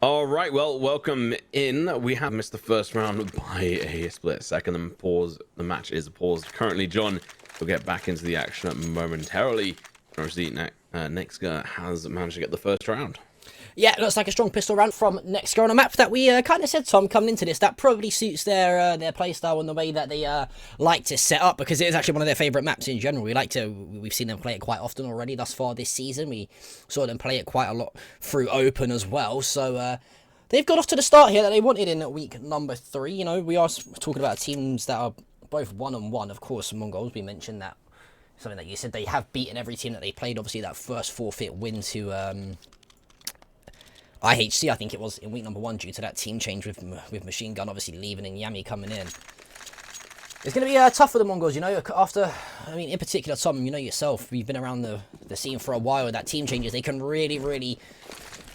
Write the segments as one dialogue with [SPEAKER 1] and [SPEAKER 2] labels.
[SPEAKER 1] All right, well, welcome in. We have missed the first round by a split second and pause. The match is paused currently. John will get back into the action momentarily. Obviously, NEXGA has managed to get the first round.
[SPEAKER 2] Yeah, it looks like a strong pistol round from NEXGA on a map that we kind of said, Tom, coming into this, that probably suits their playstyle and the way that they like to set up, because it is actually one of their favourite maps in general. We've seen them play it quite often already thus far this season. We saw them play it quite a lot through Open as well, so they've got off to the start here that they wanted in week number 3. You know, we are talking about teams that are both 1-1. Of course, MongolZ, we mentioned that, something that you said, they have beaten every team that they played. Obviously, that first forfeit win to IHC, I think it was, in week number 1 due to that team change with Machine Gun obviously leaving and Yami coming in. It's going to be tough for the MongolZ, you know, after, I mean, in particular, Tom, you know yourself, you've been around the scene for a while, that team changes, they can really,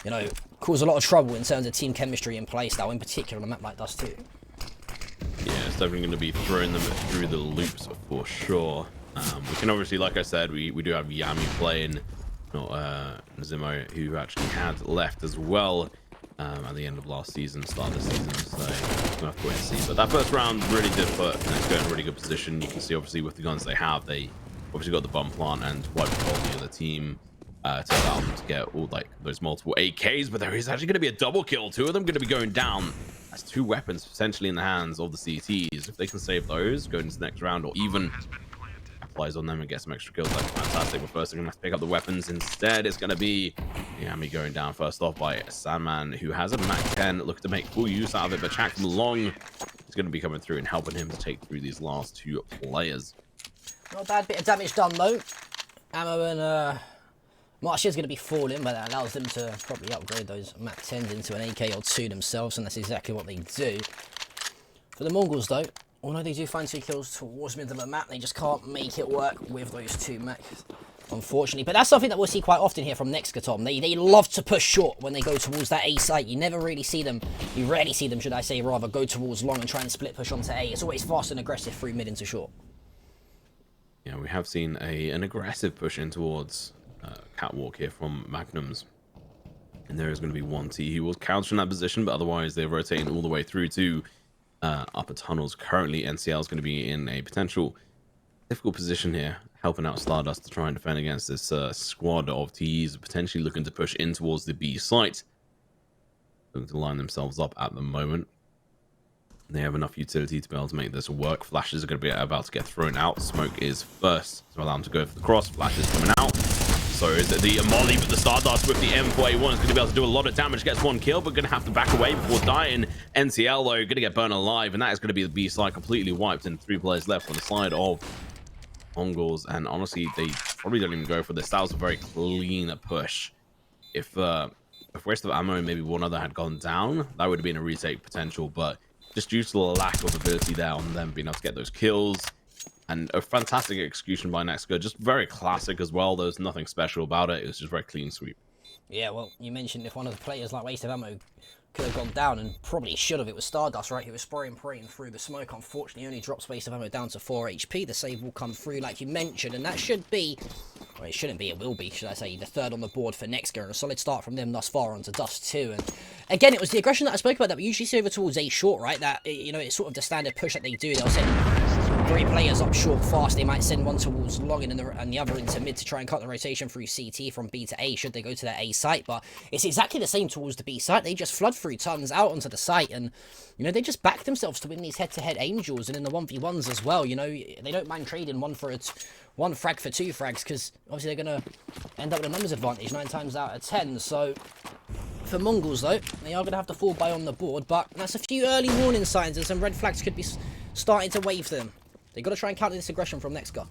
[SPEAKER 2] you know, cause a lot of trouble in terms of team chemistry and playstyle, in particular on a map like Dust2.
[SPEAKER 1] Yeah, it's definitely going to be throwing them through the loops for sure. We can obviously, like I said, we do have Yami playing, not Zimo, who actually had left as well at the end of last season, start of the season, so we'll have to wait and see. But that first round really did put NEXGA in a really good position. You can see, obviously, with the guns they have, they obviously got the bomb plant and wiped all the other team to allow them to get all like those multiple AKs, but there is actually going to be a double kill. 2 of them going to be going down. That's 2 weapons potentially in the hands of the CTs. If they can save those, go into the next round, or even applies on them and get some extra kills, that's fantastic. But first they're gonna have to pick up the weapons. Instead, it's gonna be Yami going down first off by Sandman, who has a Mac 10, looking to make full use out of it, but Chak from Long is gonna be coming through and helping him to take through these last 2 players.
[SPEAKER 2] Not a bad bit of damage done though. Ammo and Marsh is going to be falling, but that allows them to probably upgrade those Mac 10s into an AK or 2 themselves, and that's exactly what they do. For the MongolZ though, although they do find 2 kills towards the middle of the map, they just can't make it work with those 2 Macs, unfortunately. But that's something that we'll see quite often here from NEXGA, Tom. They love to push short when they go towards that A site. You never really see them, you rarely see them, should I say, rather, go towards long and try and split push onto A. It's always fast and aggressive through mid into short.
[SPEAKER 1] Yeah, we have seen an aggressive push in towards Catwalk here from Magnums. And there is going to be 1T who was countering that position, but otherwise they're rotating all the way through to upper tunnels. Currently, NCL is going to be in a potential difficult position here, helping out Stardust to try and defend against this squad of Ts, potentially looking to push in towards the B site. Looking to line themselves up at the moment. They have enough utility to be able to make this work. Flashes are going to be about to get thrown out. Smoke is first, so allow them to go for the cross. Flashes coming out. So is the Molly, but the Stardust with the M4A1 is going to be able to do a lot of damage. Gets 1 kill, but going to have to back away before dying. NCL, though, going to get burned alive, and that is going to be the B side completely wiped, and 3 players left on the side of MongolZ. And honestly, they probably don't even go for this. That was a very clean push. If waste of ammo and maybe one other had gone down, that would have been a retake potential, but just due to the lack of ability there on them being able to get those kills. And a fantastic execution by NEXGA, just very classic as well. There's nothing special about it. It was just very clean sweep. Yeah,
[SPEAKER 2] well, you mentioned if one of the players like waste of ammo could have gone down, and probably should have. It was Stardust, right? He was spraying through the smoke. Unfortunately, only drops waste of ammo down to 4 HP. The save will come through, like you mentioned, and that should be, well, it shouldn't be, it will be, should I say, the 3rd on the board for NEXGA, and a solid start from them thus far onto Dust2. And again, it was the aggression that I spoke about that we usually see over towards A short, right? That, you know, it's sort of the standard push that they do. They'll send 3 players up short fast. They might send one towards long and the other into mid to try and cut the rotation through CT from B to A should they go to that A site. But it's exactly the same towards the B site. They just flood through tons out onto the site, and you know, they just back themselves to win these head-to-head Angels, and in the 1v1s as well. You know, they don't mind trading one frag for 2 frags, because obviously they're going to end up with a numbers advantage 9 times out of 10. So for MongolZ though, they are going to have to fall by on the board, but that's a few early warning signs, and some red flags could be starting to wave them. They've got to try and counter this aggression from NEXGA.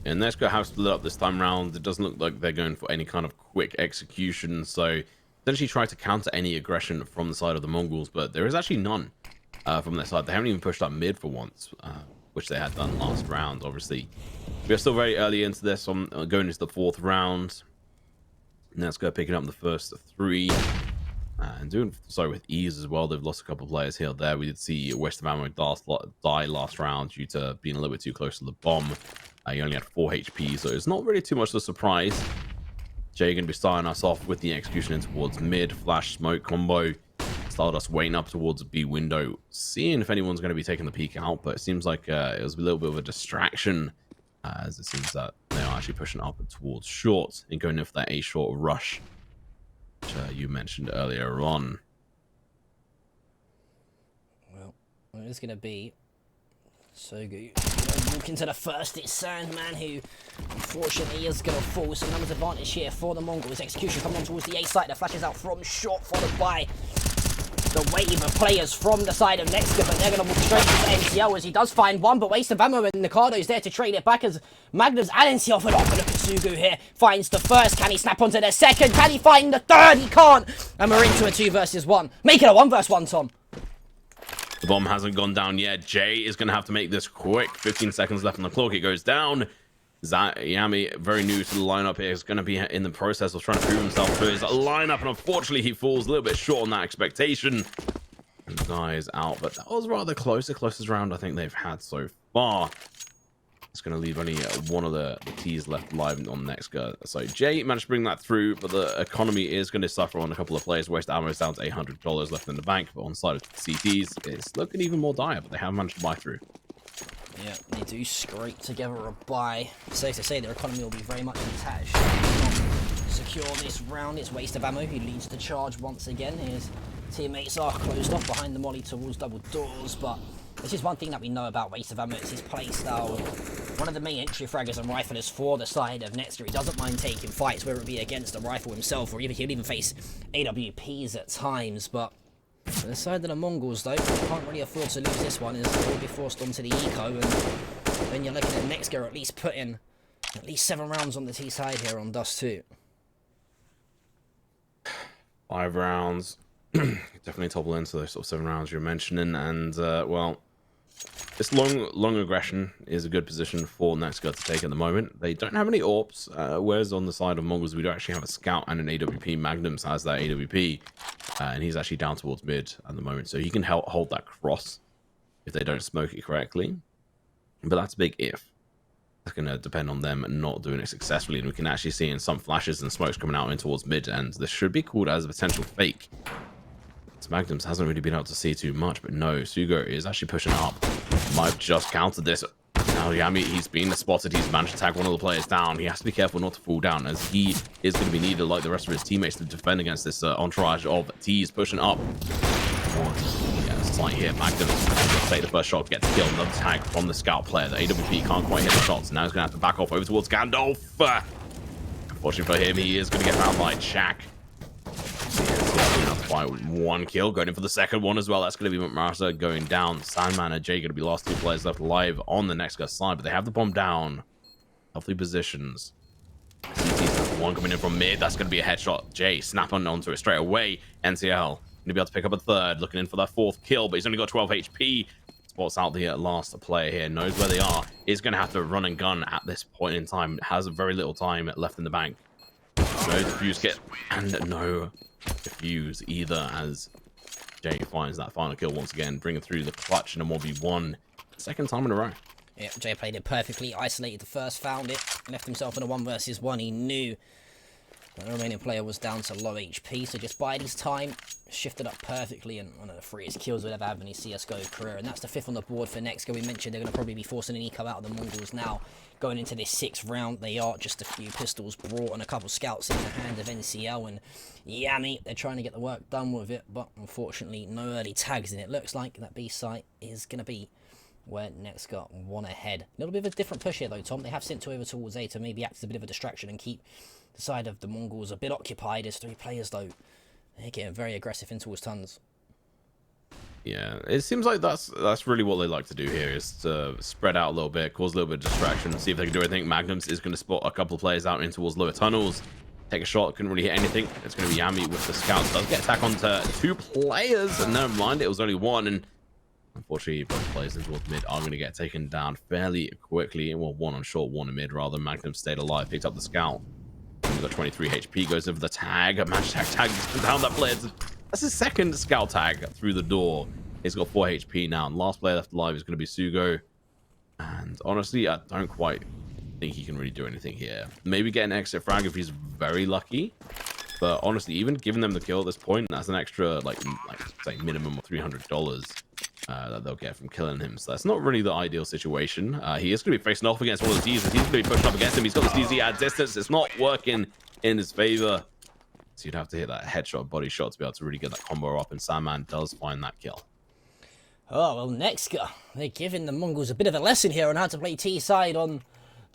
[SPEAKER 1] And NEXGA have split up this time round. It doesn't look like they're going for any kind of quick execution, so essentially try to counter any aggression from the side of the MongolZ, but there is actually none from their side. They haven't even pushed up mid for once, which they had done last round. Obviously, we're still very early into this. I'm going into the 4th round. NEXGA picking up the first 3. And doing so with ease as well. They've lost a couple of players here or there. We did see waste of ammo die last round due to being a little bit too close to the bomb. He only had 4 HP, so it's not really too much of a surprise. Jay going to be starting us off with the execution towards mid, flash, smoke combo. Stardust waiting up towards B window, seeing if anyone's going to be taking the peek out, but it seems like it was a little bit of a distraction, as it seems that they are actually pushing up towards short and going in for that A short rush, which you mentioned earlier on.
[SPEAKER 2] Well, it's going to be so good. Walk into the first, it's Sandman, who unfortunately is going to fall. Some numbers advantage here for the Mongols. Execution coming on towards the A site. That flashes out from short, followed by the wave of players from the side of NEXGA, but they're going to walk straight into NCL as he does find one, but waste of ammo, and Nicardo's there to trade it back as Magnums and NCL for off. Look at Sugu here, finds the first. Can he snap onto the second? Can he find the third? He can't, and we're into a 2 versus 1. Make it a 1 versus 1, Tom.
[SPEAKER 1] The bomb hasn't gone down yet. Jay is going to have to make this quick. 15 seconds left on the clock. It goes down. Yami, very new to the lineup here, is going to be in the process of trying to prove himself to his lineup, and unfortunately he falls a little bit short on that expectation and dies out. But that was rather close, the closest round I think they've had so far. It's going to leave only one of the T's left live on NEXGA. So Jay managed to bring that through, but the economy is going to suffer on a couple of players. Waste ammo is down to $800 left in the bank, but on the side of CTs, it's looking even more dire, but they have managed to buy through.
[SPEAKER 2] Yeah, they do scrape together a buy. Safe to say their economy will be very much attached. Secure this round. It's waste of ammo who leads the charge once again. His teammates are closed off behind the molly towards double doors, but this is one thing that we know about waste of ammo. It's his play style. One of the main entry fraggers and riflers for the side of NEXGA. He doesn't mind taking fights, whether it be against a rifle himself or even he'll even face AWPs at times, but for the side of the Mongols, though, can't really afford to lose this one, as they'll be forced onto the eco, and then you're looking at NEXGA at least putting at least 7 rounds on the T side here on Dust2.
[SPEAKER 1] 5 rounds. Definitely topple into those sort of 7 rounds you're mentioning, and well, this long aggression is a good position for NEXGA to take at the moment. They don't have any AWPs, whereas on the side of Mongols we do actually have a scout and an AWP. Magnums has that AWP, and he's actually down towards mid at the moment, so he can help hold that cross if they don't smoke it correctly. But that's a big if. It's going to depend on them not doing it successfully, and we can actually see in some flashes and smokes coming out in towards mid, and this should be called as a potential fake. Magnums hasn't really been able to see too much, but no, Sugo is actually pushing up. Might have just countered this. Now Yami, he's been spotted. He's managed to tag one of the players down. He has to be careful not to fall down, as he is going to be needed, like the rest of his teammates, to defend against this entourage of T's pushing up. Slight here. Magnums take the first shot, get the kill. Another tag from the scout player. The AWP can't quite hit the shots. Now he's going to have to back off over towards Gandalf. Unfortunately for him, he is going to get found by Shaq. By 1 kill, going in for the second one as well. That's going to be McMaster going down. Sandman and Jay going to be last 2 players left alive on the NEXGA side, but they have the bomb down. Healthy positions. CT's one coming in from mid. That's going to be a headshot. Jay snapping onto it straight away. NCL going to be able to pick up a third, looking in for that 4th kill, but he's only got 12 HP. Spots out the last player here, knows where they are. Is going to have to run and gun at this point in time. Has very little time left in the bank. No defuse kit and no defuse either, as Jay finds that final kill once again, bringing through the clutch in a 1v1, 2nd time in a row.
[SPEAKER 2] Yeah, Jay played it perfectly, isolated the first, found it, left himself in a 1 versus 1. He knew the remaining player was down to low HP, so just bided his time, shifted up perfectly, and one of the 3 kills we'll ever have in his CSGO career. And that's the 5th on the board for NEXGA. We mentioned they're going to probably be forcing an eco out of the Mongols now. Going into this 6th round, they are just a few pistols brought and a couple scouts in the hand of NCL and Yami. They're trying to get the work done with it, but unfortunately no early tags in it. Looks like that B site is going to be where NEXGA want ahead. A little bit of a different push here though, Tom. They have sent 2 over towards A to maybe act as a bit of a distraction and keep the side of the Mongols a bit occupied. As 3 players though, they're getting very aggressive in towards tons.
[SPEAKER 1] Yeah, it seems like that's really what they like to do here, is to spread out a little bit, cause a little bit of distraction, see if they can do anything. Magnums is going to spot a couple of players out in towards lower tunnels. Take a shot, couldn't really hit anything. It's going to be Yami with the scouts. Does get attack onto 2 players, and never mind, it was only 1, and unfortunately both players in towards mid are going to get taken down fairly quickly. Well, 1 on short, 1 on mid rather. Magnum stayed alive, picked up the scout. He's got 23 HP, goes over the tag. Match tag down that player. That's his 2nd scout tag through the door. He's got 4 HP now, and last player left alive is going to be Sugo. And honestly, I don't quite think he can really do anything here. Maybe get an exit frag if he's very lucky. But honestly, even giving them the kill at this point, that's an extra, like say, minimum of $300 that they'll get from killing him. So that's not really the ideal situation. He is going to be facing off against one of the Z's. He's going to be pushing up against him. He's got the CZ at distance. It's not working in his favor. So you'd have to hit that headshot, body shot to be able to really get that combo up. And Sandman does find that kill.
[SPEAKER 2] Oh, well, NEXGA, they're giving the Mongols a bit of a lesson here on how to play T-side on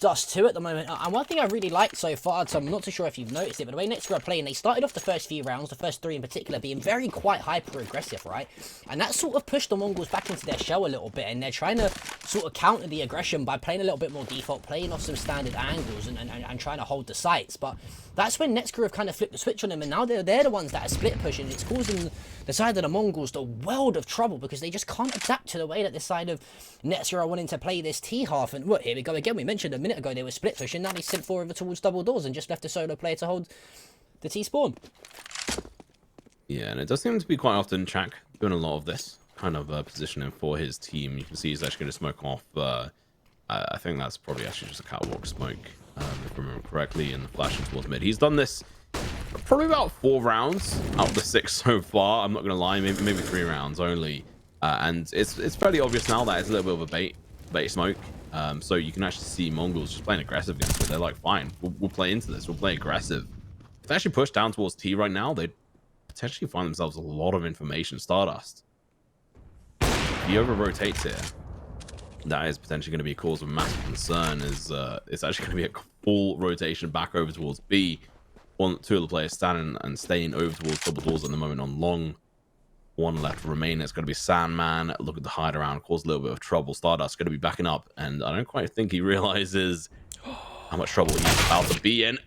[SPEAKER 2] Dust2 at the moment. And one thing I really liked so far, so I'm not too sure if you've noticed it, but the way NEXGA are playing, they started off the first few rounds, the first 3 in particular, being very quite hyper-aggressive, right? And that sort of pushed the Mongols back into their shell a little bit, and they're trying to sort of counter the aggression by playing a little bit more default, playing off some standard angles and trying to hold the sights. But that's when NEXGA have kind of flipped the switch on them, and now they're the ones that are split pushing. It's causing the side of the Mongols the world of trouble because they just can't adapt to the way that the side of NEXGA are wanting to play this T-half. And look, here we go again. We mentioned a minute ago they were split pushing. Now they sent 4 over towards double doors and just left a solo player to hold the T-spawn.
[SPEAKER 1] Yeah, and it does seem to be quite often Chak doing a lot of this kind of positioning for his team. You can see he's actually going to smoke off. I think that's probably actually just a catwalk smoke, if I remember correctly, and the flashing towards mid. He's done this probably about 4 rounds out of the 6 so far. I'm not going to lie, maybe 3 rounds only. And it's fairly obvious now that it's a little bit of a bait smoke. So you can actually see Mongols just playing aggressive against it. They're like, fine, we'll play into this. We'll play aggressive. If they actually push down towards T right now, they'd potentially find themselves a lot of information. Stardust. If he over-rotates here, that is potentially going to be a cause of massive concern. It's actually going to be a full rotation back over towards B. 2 of the players standing and staying over towards double doors at the moment on long. 1 left remaining. It's going to be Sandman looking to hide around, cause a little bit of trouble. Stardust going to be backing up, and I don't quite think he realizes how much trouble he's about to be in.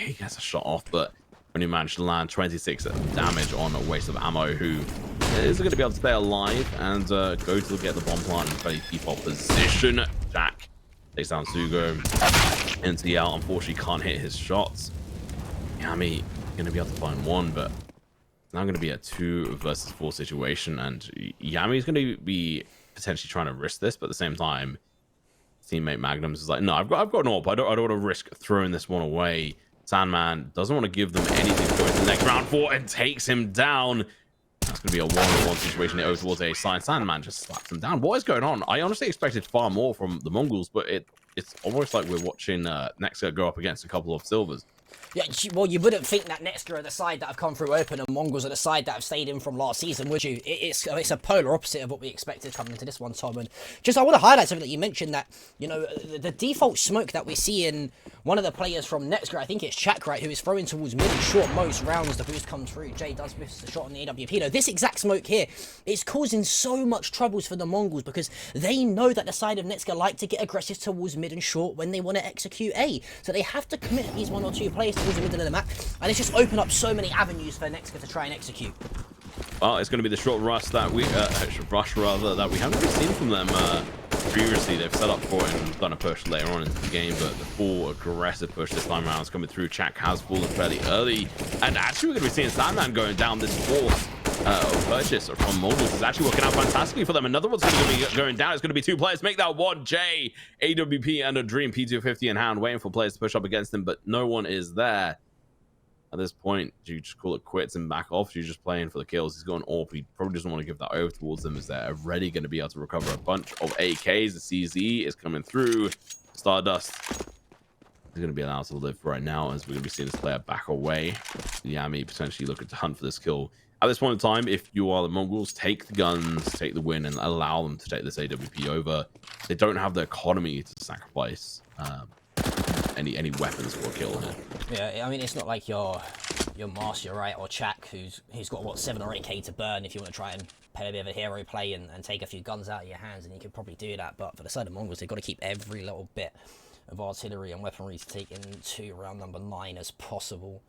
[SPEAKER 1] He gets a shot off, but when he managed to land 26 damage on a waste of ammo, who is going to be able to stay alive and go to get the bomb plant in a very default position. Jack takes down Sugo. NTL unfortunately can't hit his shots. Yami going to be able to find 1, but now going to be a 2 versus 4 situation, and Yami is going to be potentially trying to risk this, but at the same time, teammate Magnums is like, no, I've got an AWP. I don't want to risk throwing this one away. Sandman doesn't want to give them anything for it in the next round 4 and takes him down. That's going to be a 1-on-1 situation there over towards A side. Sandman just slaps him down. What is going on? I honestly expected far more from the Mongols, but it's almost like we're watching NEXGA go up against a couple of silvers.
[SPEAKER 2] Yeah, well, you wouldn't think that NEXGA are the side that have come through open and Mongols are the side that have stayed in from last season, would you? It's a polar opposite of what we expected coming into this one, Tom. And just I want to highlight something that you mentioned, that, you know, the default smoke that we see in one of the players from NEXGA, I think it's Chak, right, who is throwing towards mid and short most rounds. The boost comes through. Jay does miss the shot on the AWP. No, this exact smoke here is causing so much troubles for the Mongols because they know that the side of NEXGA like to get aggressive towards mid and short when they want to execute A. So they have to commit at least 1 or 2 players towards the middle of the map, and it's just opened up so many avenues for NEXGA to try and execute.
[SPEAKER 1] Well, it's going to be the short rush that we rush rather that we haven't really seen from them previously. They've set up for it and done a push later on in the game, but the full aggressive push this time around is coming through. Chak has fallen fairly early, and actually we're going to be seeing Sandman going down. This force purchase from Mongols is actually working out fantastically for them. Another one's going to be going down. It's going to be 2 players make that one. Jay, AWP, and a Dream P250 in hand, waiting for players to push up against them, but no one is there. At this point, do you just call it quits and back off? You're just playing for the kills. He's going AWP. He probably doesn't want to give that over towards them, as they're already going to be able to recover a bunch of AKs. The CZ is coming through. Stardust is going to be allowed to live right now, as we're going to be seeing this player back away. Yami potentially looking to hunt for this kill. At this point in time, if you are the Mongols, take the guns, take the win, and allow them to take this AWP over. They don't have the economy to sacrifice any weapons for a kill here.
[SPEAKER 2] Yeah, I mean, it's not like your Marcia, right, or Chak, who's got, what, 7 or 8k to burn if you want to try and play a bit of a hero play and take a few guns out of your hands, and you could probably do that. But for the side of Mongols, they've got to keep every little bit of artillery and weaponry to take into round number 9 as possible.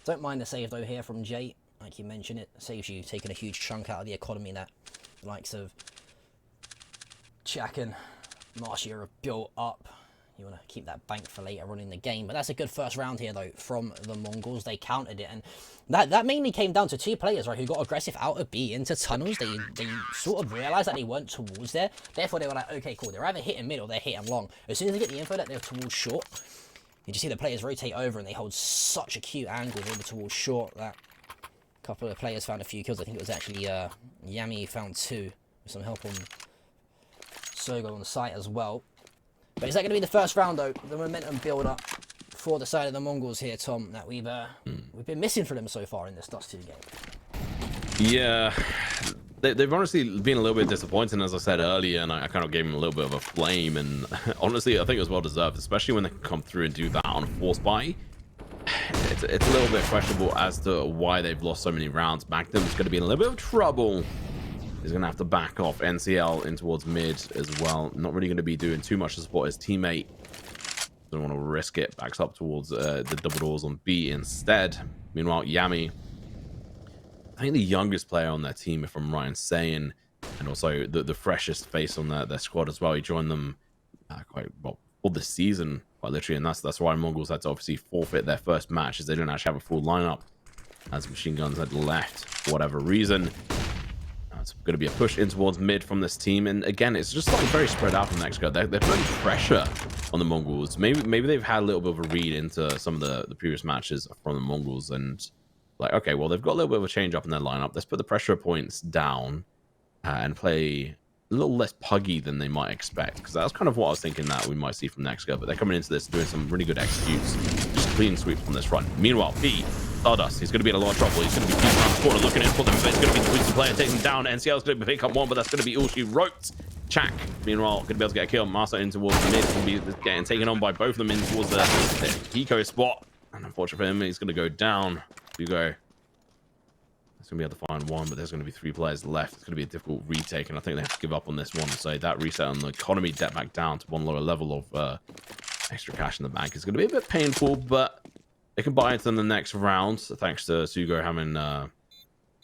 [SPEAKER 2] Don't mind the save, though, here from Jay. Like you mentioned, it saves you taking a huge chunk out of the economy that the likes of Chak and Marcia have built up. You want to keep that bank for later on in the game. But that's a good first round here, though, from the Mongols. They countered it. And that mainly came down to two players, right, who got aggressive out of B into tunnels. They sort of realised that they weren't towards there. Therefore, they were like, okay, cool. They're either hitting mid or they're hitting long. As soon as they get the info that they're towards short, you just see the players rotate over and they hold such a cute angle over towards short that a couple of players found a few kills. I think it was actually Yami found 2 with some help on Sogo on the site as well. But is that going to be the first round, though? The momentum build-up for the side of the Mongols here, Tom, that we've been missing for them so far in this Dust2 game.
[SPEAKER 1] Yeah, they've honestly been a little bit disappointing, as I said earlier, and I kind of gave them a little bit of a flame. And honestly, I think it was well-deserved, especially when they can come through and do that on a force buy. It's a little bit questionable as to why they've lost so many rounds. Magnum's going to be in a little bit of trouble. He's going to have to back off NCL in towards mid as well. Not really going to be doing too much to support his teammate. Don't want to risk it. Backs up towards the double doors on B instead. Meanwhile, Yami, I think the youngest player on their team, if I'm right in saying, and also the freshest face on their squad as well. He joined them quite well for the season, quite literally, and that's why Mongols had to obviously forfeit their first match, as they didn't actually have a full lineup, as Machine Guns had left for whatever reason. It's going to be a push in towards mid from this team, and again, it's just like very spread out from NEXGA. They're putting pressure on the Mongols. Maybe they've had a little bit of a read into some of the previous matches from the Mongols, and like, okay, well, they've got a little bit of a change up in their lineup. Let's put the pressure points down and play a little less puggy than they might expect, because that's kind of what I was thinking that we might see from NEXGA. But they're coming into this doing some really good executes, just clean sweeps from this front. Meanwhile, B, Stardust, he's going to be in a lot of trouble. He's going to be peeking around the corner looking in for them, but it's going to be the Twisted player taking down. NCL's going to pick up one, but that's going to be all she wrote. Chak, meanwhile, going to be able to get a kill. Master in towards the mid, going to be getting taken on by both of them in towards the eco spot. And unfortunately for him, he's going to go down. Hugo, he's going to be able to find one, but there's going to be 3 players left. It's going to be a difficult retake, and I think they have to give up on this one. So that reset on the economy debt back down to one lower level of extra cash in the bank is going to be a bit painful, but they can buy into the next round, thanks to Sugo having a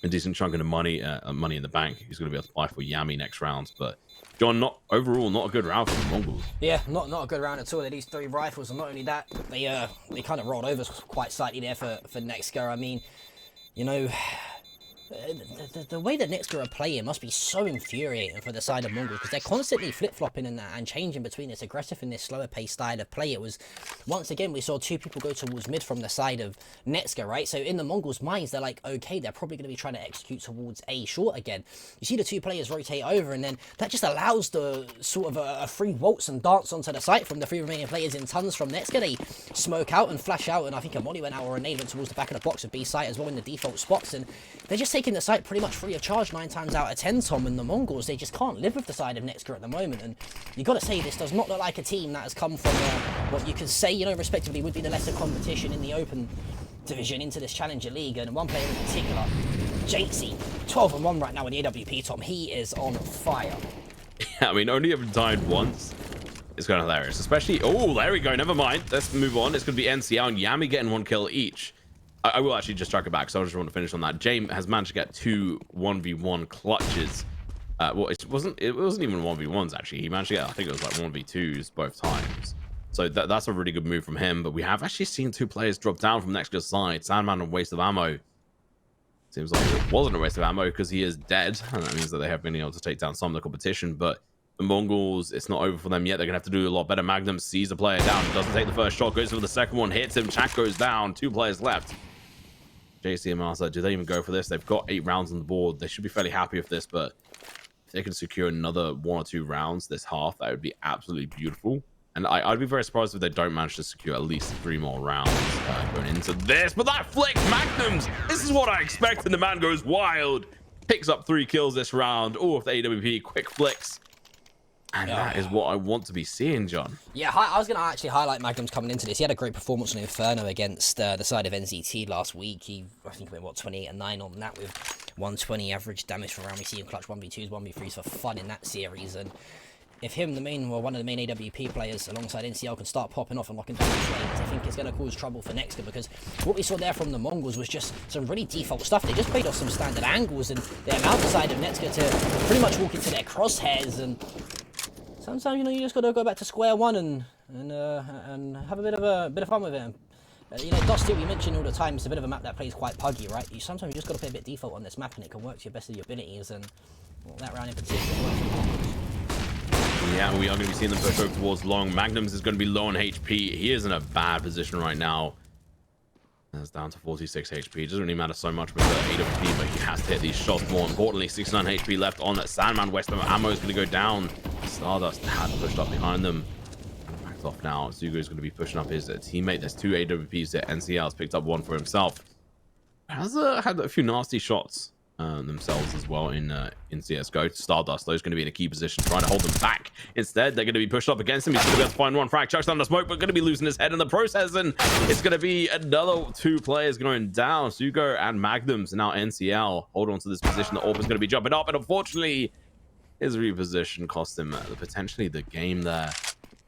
[SPEAKER 1] decent chunk of the money in the bank. He's going to be able to buy for Yami next round. But John, overall not a good round for the Mongols. Yeah,
[SPEAKER 2] not a good round at all. These 3 rifles, and not only that, they kind of rolled over quite slightly there for NEXGA. I mean, you know, the way that NEXGA are playing must be so infuriating for the side of Mongols, because they're constantly flip-flopping and changing between this aggressive and this slower paced style of play. It was, once again, we saw 2 people go towards mid from the side of NEXGA, right? So in the Mongols' minds, they're like, okay, they're probably going to be trying to execute towards A short again. You see the 2 players rotate over, and then that just allows the sort of a free waltz and dance onto the site from the 3 remaining players in tons from NEXGA. They smoke out and flash out, and I think a molly went out or a nade went towards the back of the box of B site as well in the default spots, and they're just taking the site pretty much free of charge 9 times out of 10, Tom. And the Mongols, they just can't live with the side of NEXGA at the moment, and you got to say, this does not look like a team that has come from what you could say, you know, respectively would be the lesser competition in the open division into this Challenger League. And one player in particular, JC, 12-1 right now in the AWP, Tom. He is on fire.
[SPEAKER 1] Yeah, I mean, only ever died once. It's kind of hilarious, especially, oh, there we go, never mind, let's move on. It's going to be NCL and Yami getting 1 kill each. I will actually just track it back, so I just want to finish on that. James has managed to get 2 1v1 clutches. Well, it wasn't even 1v1s, actually. He managed to get, I think it was like 1v2s both times. So that's a really good move from him. But we have actually seen 2 players drop down from NEXGA's side. Sandman, a waste of ammo. Seems like it wasn't a waste of ammo, because he is dead, and that means that they have been able to take down some of the competition. But the Mongols, it's not over for them yet. They're gonna have to do a lot better. Magnum sees the player down, doesn't take the first shot, goes for the second one, hits him. Chak goes down. 2 players left. JC and Martha, do they even go for this? They've got 8 rounds on the board. They should be fairly happy with this, but if they can secure another 1 or 2 rounds this half, that would be absolutely beautiful. And I'd be very surprised if they don't manage to secure at least 3 more rounds going into this. But that flick, Magnums, this is what I expect, and the man goes wild. Picks up 3 kills this round. Oh, if the AWP quick flicks. And that is what I want to be seeing, John.
[SPEAKER 2] Yeah, I was going to actually highlight Magnum's coming into this. He had a great performance on Inferno against the side of NZT last week. I think he went, what, 28 and 9 on that with 120 average damage for round. We see him clutch 1v2s, 1v3s for fun in that series. And if him, one of the main AWP players alongside NCL, can start popping off and locking down the flames, I think it's going to cause trouble for NEXGA, because what we saw there from the Mongols was just some really default stuff. They just played off some standard angles, and they allowed the side of NEXGA to pretty much walk into their crosshairs. And sometimes, you know, you just got to go back to square one and and have a bit of fun with it. You know, Dust2, we mentioned all the time, it's a bit of a map that plays quite puggy, right? Sometimes you just got to play a bit default on this map and it can work to your best of your abilities, and well, that round in particular works for Mongols.
[SPEAKER 1] Yeah, we are going to be seeing them push over towards long. Magnums is going to be low on HP. He is in a bad position right now. That's down to 46 HP. It doesn't really matter so much with the AWP, but he has to hit these shots. More importantly, 69 HP left on Sandman. Western ammo is going to go down. Stardust had pushed up behind them. Backed off now. Zugo is going to be pushing up his teammate. There's 2 AWPs there. NCL has picked up one for himself. Has had a few nasty shots themselves as well in CSGO. Stardust, those going to be in a key position, trying to hold them back. Instead, they're going to be pushed up against him. He's going to be able to find one frag, chucks down the smoke, but going to be losing his head in the process, and it's going to be another 2 players going down. Sugo and Magnums, and now NCL hold on to this position. The AWP is going to be jumping up, and unfortunately, his reposition cost him potentially the game there,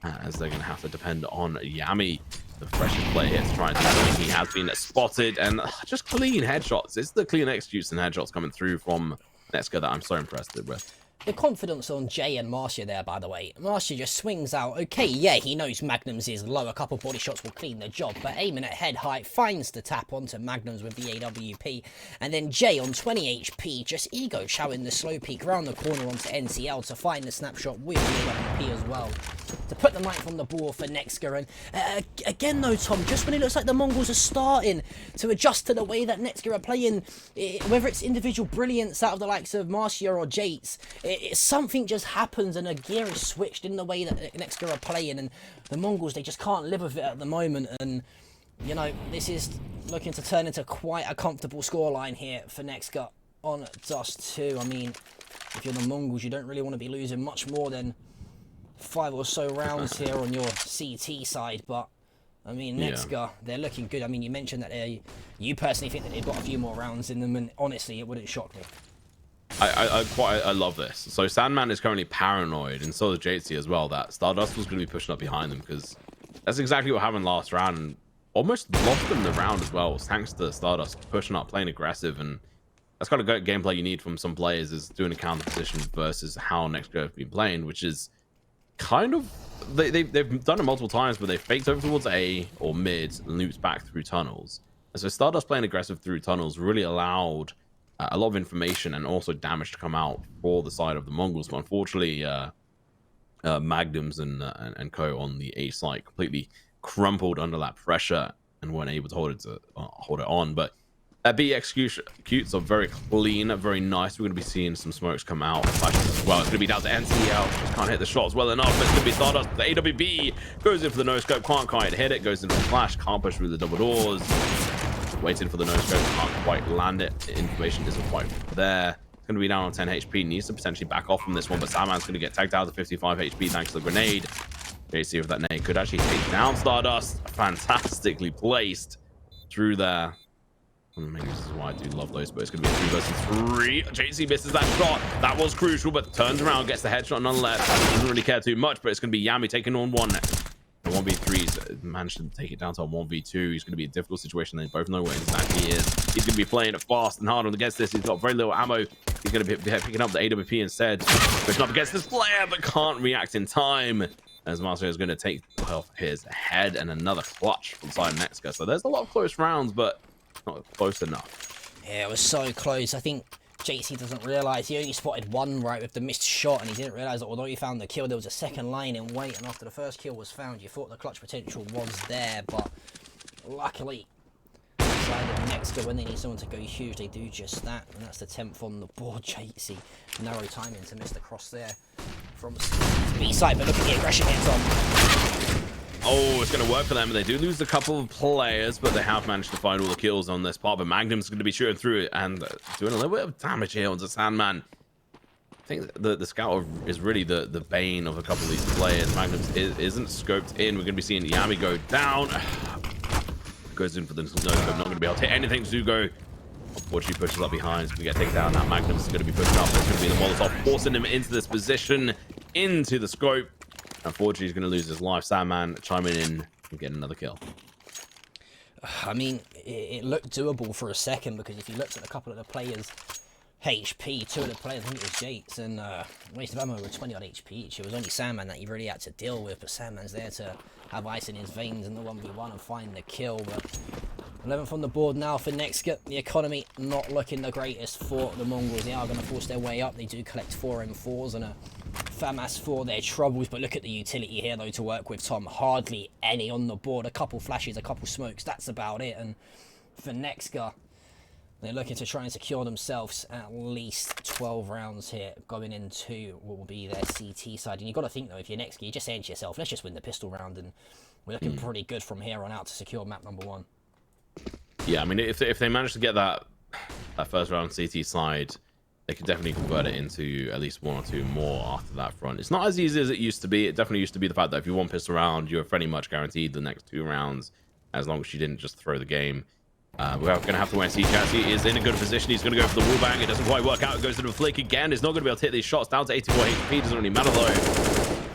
[SPEAKER 1] as they're going to have to depend on Yami, the freshest player here, to try and do something. He has been spotted, and just clean headshots. It's the clean execution headshots coming through from NEXGA that I'm so impressed with.
[SPEAKER 2] The confidence on Jay and Marcia there, by the way. Marcia just swings out. Okay, yeah, he knows Magnums is low. A couple body shots will clean the job, but aiming at head height finds the tap onto Magnums with the AWP. And then Jay on 20 HP, just ego chowing the slow peek around the corner onto NCL to find the snapshot with the AWP as well, to put the knife on the board for NEXGA. And again though, Tom, just when it looks like the Mongols are starting to adjust to the way that NEXGA are playing, whether it's individual brilliance out of the likes of Marcia or Jates, something just happens and a gear is switched in the way that NEXGA are playing, and the Mongols, they just can't live with it at the moment. And you know, this is looking to turn into quite a comfortable scoreline here for NEXGA on Dust2. I mean, if you're the Mongols, you don't really want to be losing much more than 5 or so rounds here on your CT side, but I mean, NEXGA, they're looking good. I mean, you mentioned that you personally think that they've got a few more rounds in them, and honestly, it wouldn't shock me.
[SPEAKER 1] I love this. So Sandman is currently paranoid, and so is Jatesy as well, that Stardust was going to be pushing up behind them, because that's exactly what happened last round, and almost lost them the round as well, thanks to Stardust pushing up, playing aggressive. And that's kind of gameplay you need from some players, is doing a counter position versus how NEXGA have been playing, which is kind of, they've done it multiple times, but they faked over towards A or mid and loops back through tunnels. And so Stardust playing aggressive through tunnels really allowed a lot of information and also damage to come out for the side of the Mongols. But unfortunately, Magnums and co on the A side completely crumpled under that pressure and weren't able to hold it on. But B executes are very clean, very nice. We're going to be seeing some smokes come out. Flashes as well. It's going to be down to NCL. Just can't hit the shots well enough. But it's going to be Stardust. The AWB goes in for the no-scope. Can't quite hit it. Goes into the flash. Can't push through the double doors. Waiting for the no-scope. Can't quite land it. The information isn't quite there. It's going to be down on 10 HP. Needs to potentially back off from this one. But Sandman's going to get tagged out to 55 HP thanks to the grenade. JC with that nade could actually take down Stardust. Fantastically placed through there. Maybe this is why I do love those, but it's going to be a 3 versus 3. JC misses that shot. That was crucial, but turns around, gets the headshot nonetheless. Doesn't really care too much, but it's going to be Yami taking on one. The 1v3's managed to take it down to a 1v2. He's going to be in a difficult situation. They both know where exactly he is. He's going to be playing it fast and hard on against this. He's got very little ammo. He's going to be picking up the AWP instead. Pushing up against this player, but can't react in time, as Marcelo is going to take off his head, and another clutch from side NEXGA. So there's a lot of close rounds, but not close enough.
[SPEAKER 2] Yeah, it was so close. I think JC doesn't realise he only spotted one right with the missed shot, and he didn't realise that although he found the kill, there was a second line in wait, and after the first kill was found, you thought the clutch potential was there, but luckily, side of NEXGA, when they need someone to go huge, they do just that, and that's the 10th on the board. JC, narrow timing to miss the cross there from B side, but look at the aggression here, Tom.
[SPEAKER 1] Oh, it's going to work for them. They do lose a couple of players, but they have managed to find all the kills on this part. But Magnum's going to be shooting through it and doing a little bit of damage here onto Sandman. I think the scout is really the bane of a couple of these players. Magnum isn't scoped in. We're going to be seeing Yami go down. Goes in for the no-scope. Not going to be able to hit anything. Zugo, unfortunately, pushes up behind. He's going to get taken down. Now Magnum's going to be pushing up. It's going to be the MongolZ forcing him into this position, into the scope. Unfortunately, he's going to lose his life. Sandman chiming in and getting another kill.
[SPEAKER 2] I mean, it looked doable for a second, because if you looked at a couple of the players HP. Two of the players, I think it was Jates and Waste of Ammo, were 20 odd HP each. It was only Sandman that you really had to deal with, but Sandman's there to have ice in his veins in the 1v1 and find the kill. But 11th on the board now for NEXGA. The economy not looking the greatest for the Mongols. They are going to force their way up. They do collect 4 M4s and a FAMAS for their troubles, but look at the utility here though to work with, Tom. Hardly any on the board. A couple flashes, a couple smokes, that's about it. And for NEXGA, they're looking to try and secure themselves at least 12 rounds here, going into what will be their CT side. And you've got to think, though, if you're NEXGA, you're just saying to yourself, let's just win the pistol round, and we're looking pretty good from here on out to secure map number 1.
[SPEAKER 1] Yeah, I mean, if they manage to get that first round CT side, they could definitely convert it into at least 1 or 2 more after that front. It's not as easy as it used to be. It definitely used to be the fact that if you won pistol round, you were pretty much guaranteed the next 2 rounds, as long as you didn't just throw the game. We're going to have to wait and see. Jazzy is in a good position. He's going to go for the wall bang. It doesn't quite work out. It goes to the flick again. He's not going to be able to hit these shots. Down to 84 HP. Doesn't really matter, though.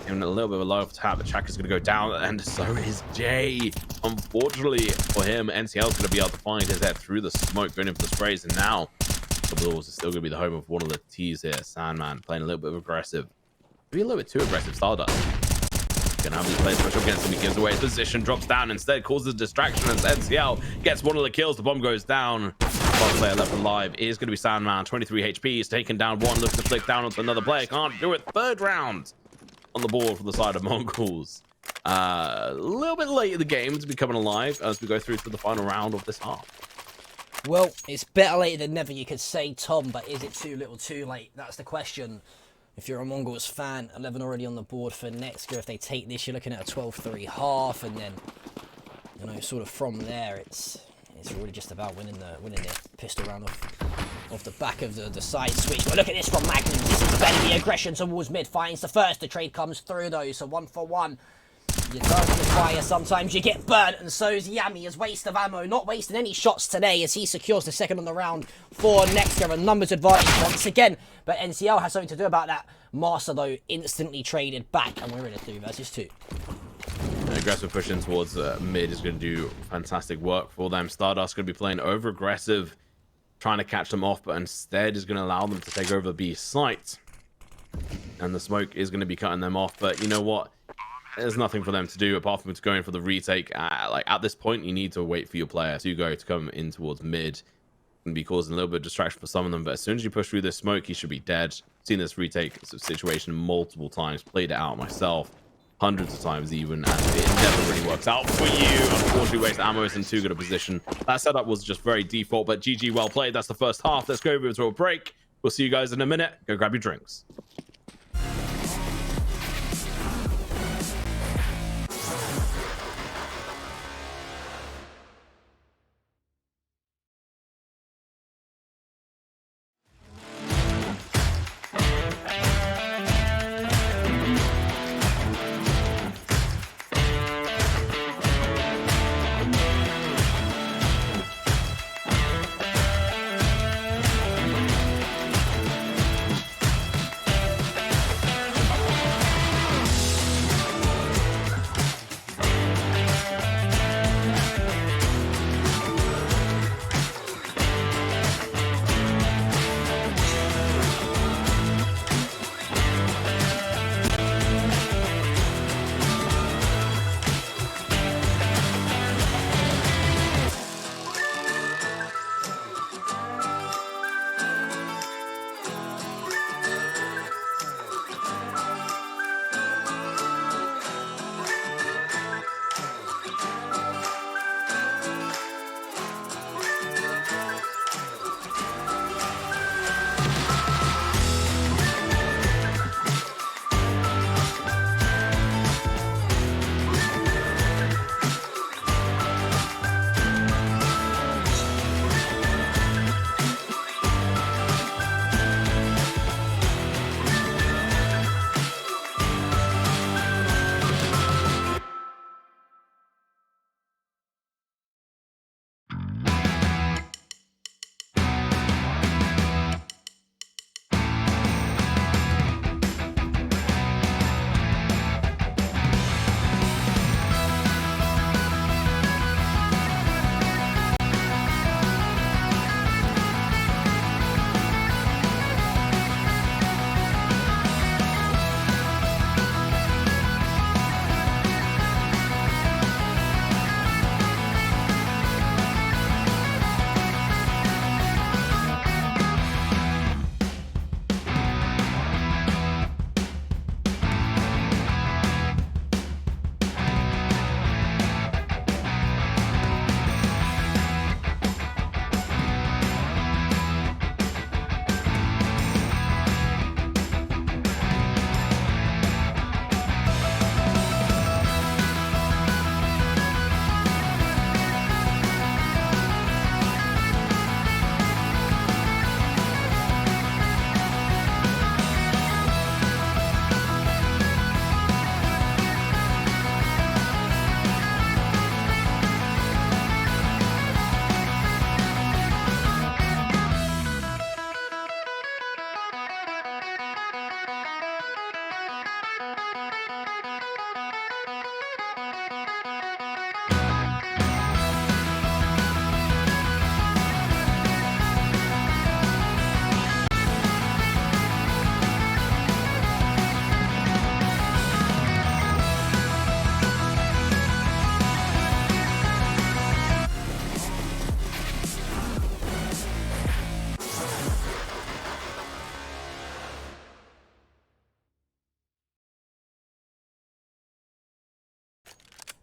[SPEAKER 1] Giving a little bit of a low tap. The Chaka's going to go down, and so is Jay. Unfortunately for him, NCL's going to be able to find his head through the smoke, going in for the sprays, and now the Blues is still going to be the home of one of the T's here. Sandman playing a little bit of aggressive. Maybe a little bit too aggressive. Stardust gonna have these players special against him. He gives away his position, drops down, instead causes distraction as NCL gets one of the kills. The bomb goes down. One player left alive is going to be Sandman. 23 HP. He's taken down one. Looks to flick down onto another player. Can't do it. 3rd round on the board for the side of Mongols. A little bit late in the game to be coming alive as we go through to the final round of this half.
[SPEAKER 2] Well, it's better late than never, you could say, Tom, but is it too little too late? That's the question. If you're a Mongols fan, 11 already on the board for NEXGA. If they take this, you're looking at a 12-3 half, and then, you know, sort of from there, it's really just about winning the pistol round off the back of the side switch. But look at this from Magnum. This is better. The aggression towards mid finds the first. The trade comes through though, so 1 for 1. You don't fire, sometimes you get burnt, and so's Yami as Waste of Ammo, not wasting any shots today as he secures the 2nd on the round for NEXGA. A numbers advantage once again, but NCL has something to do about that. Master though instantly traded back, and we're in a 3 versus 2.
[SPEAKER 1] Aggressive push in towards mid is going to do fantastic work for them. Stardust going to be playing over aggressive, trying to catch them off, but instead is going to allow them to take over B site, and the smoke is going to be cutting them off. But you know what? There's nothing for them to do apart from going for the retake. Like at this point, you need to wait for your player to come in towards mid and be causing a little bit of distraction for some of them. But as soon as you push through this smoke, he should be dead. Seen this retake situation multiple times, played it out myself hundreds of times even, and it never really works out for you. Unfortunately, Waste Ammo is in too good a position. That setup was just very default, but GG, well played. That's the first half. Let's go over to a break. We'll see you guys in a minute. Go grab your drinks.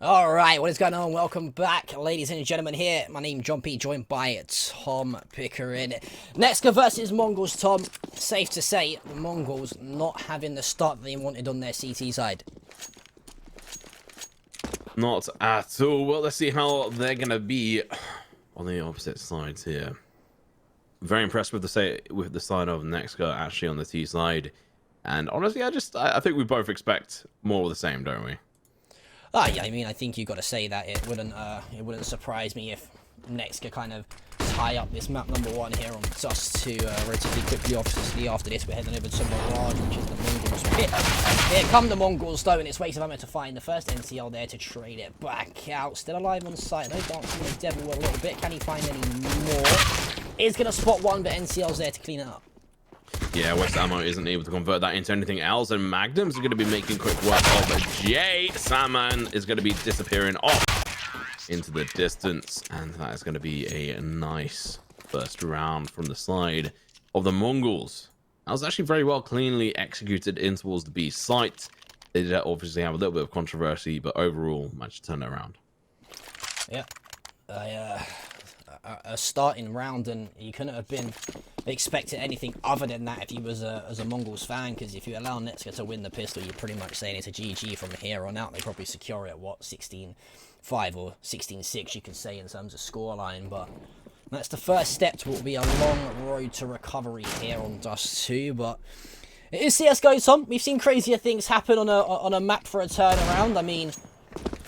[SPEAKER 2] All right, what is going on? Welcome back, ladies and gentlemen. Here, my name John P, joined by Tom Pickering. NEXGA versus Mongols. Tom, safe to say, the Mongols not having the start they wanted on their CT side.
[SPEAKER 1] Not at all. Well, let's see how they're gonna be on the opposite sides here. Very impressed with the side of NEXGA actually on the T side, and honestly, I think we both expect more of the same, don't we?
[SPEAKER 2] Yeah, I mean, I think you got to say that it wouldn't surprise me if NEXGA kind of tie up this map number 1 here on Dust2 relatively quickly. Obviously, after this, we're heading over to Mirage, which is the Mongols. Here come the Mongols, though, and it's waste of ammo to find the first NCL there to trade it back out. Still alive on site, though, dancing the devil a little bit. Can he find any more? Is going to spot one, but NCL's there to clean it up.
[SPEAKER 1] Yeah, West Ammo isn't able to convert that into anything else, and Magnums are going to be making quick work of Jay. Sandman is going to be disappearing off into the distance, and that is going to be a nice first round from the side of the Mongols. That was actually very well cleanly executed in towards the B site. They did obviously have a little bit of controversy, but overall managed to turn it around.
[SPEAKER 2] Yeah, a starting round, and you couldn't have been expecting anything other than that if you was as a Mongols fan, because if you allow NEXGA to win the pistol, you're pretty much saying it's a GG from here on out. They probably secure it at what, 16-5 or 16-6 you could say in terms of scoreline, but that's the first step to what will be a long road to recovery here on Dust2. But it is CSGO, Tom. We've seen crazier things happen on a map for a turnaround. I mean,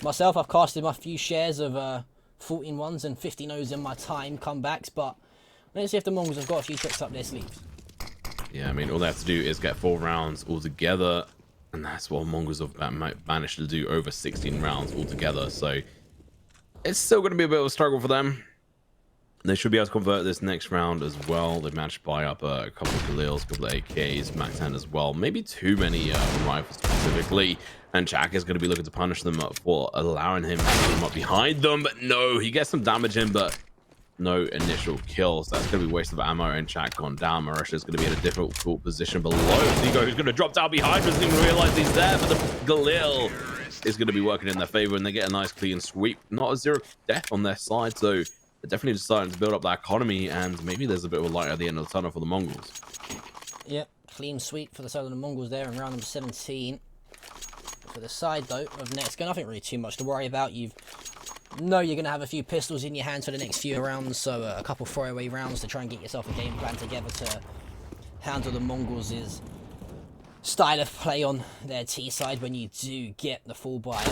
[SPEAKER 2] myself, I've casted my few shares of 14 ones and 50 no's in my time comebacks, but let's see if the Mongols have got a few tricks up their sleeves.
[SPEAKER 1] Yeah, I mean, all they have to do is get 4 rounds altogether, and that's what Mongols have managed to do, over 16 rounds altogether. So it's still going to be a bit of a struggle for them. They should be able to convert this next round as well. They've managed to buy up a couple of Galils, a couple of AKs, Mac 10 as well. Maybe too many rifles specifically. And Jack is going to be looking to punish them for allowing him to come up behind them. But no, he gets some damage in, but no initial kills. That's going to be waste of ammo, and Jack gone down. Marisha is going to be in a difficult position below. Zigo, who's going to drop down behind, doesn't even realize he's there, but the Galil is going to be working in their favor, and they get a nice clean sweep. Not a 0 death on their side, so they're definitely starting to build up that economy, and maybe there's a bit of a light at the end of the tunnel for the Mongols.
[SPEAKER 2] Yep, clean sweep for the side of the Mongols there in round number 17. For the side, though, of NEXGA, nothing really too much to worry about. You're going to have a few pistols in your hands for the next few rounds, so a couple throwaway rounds to try and get yourself a game plan together to handle the Mongols' style of play on their T side when you do get the full buy.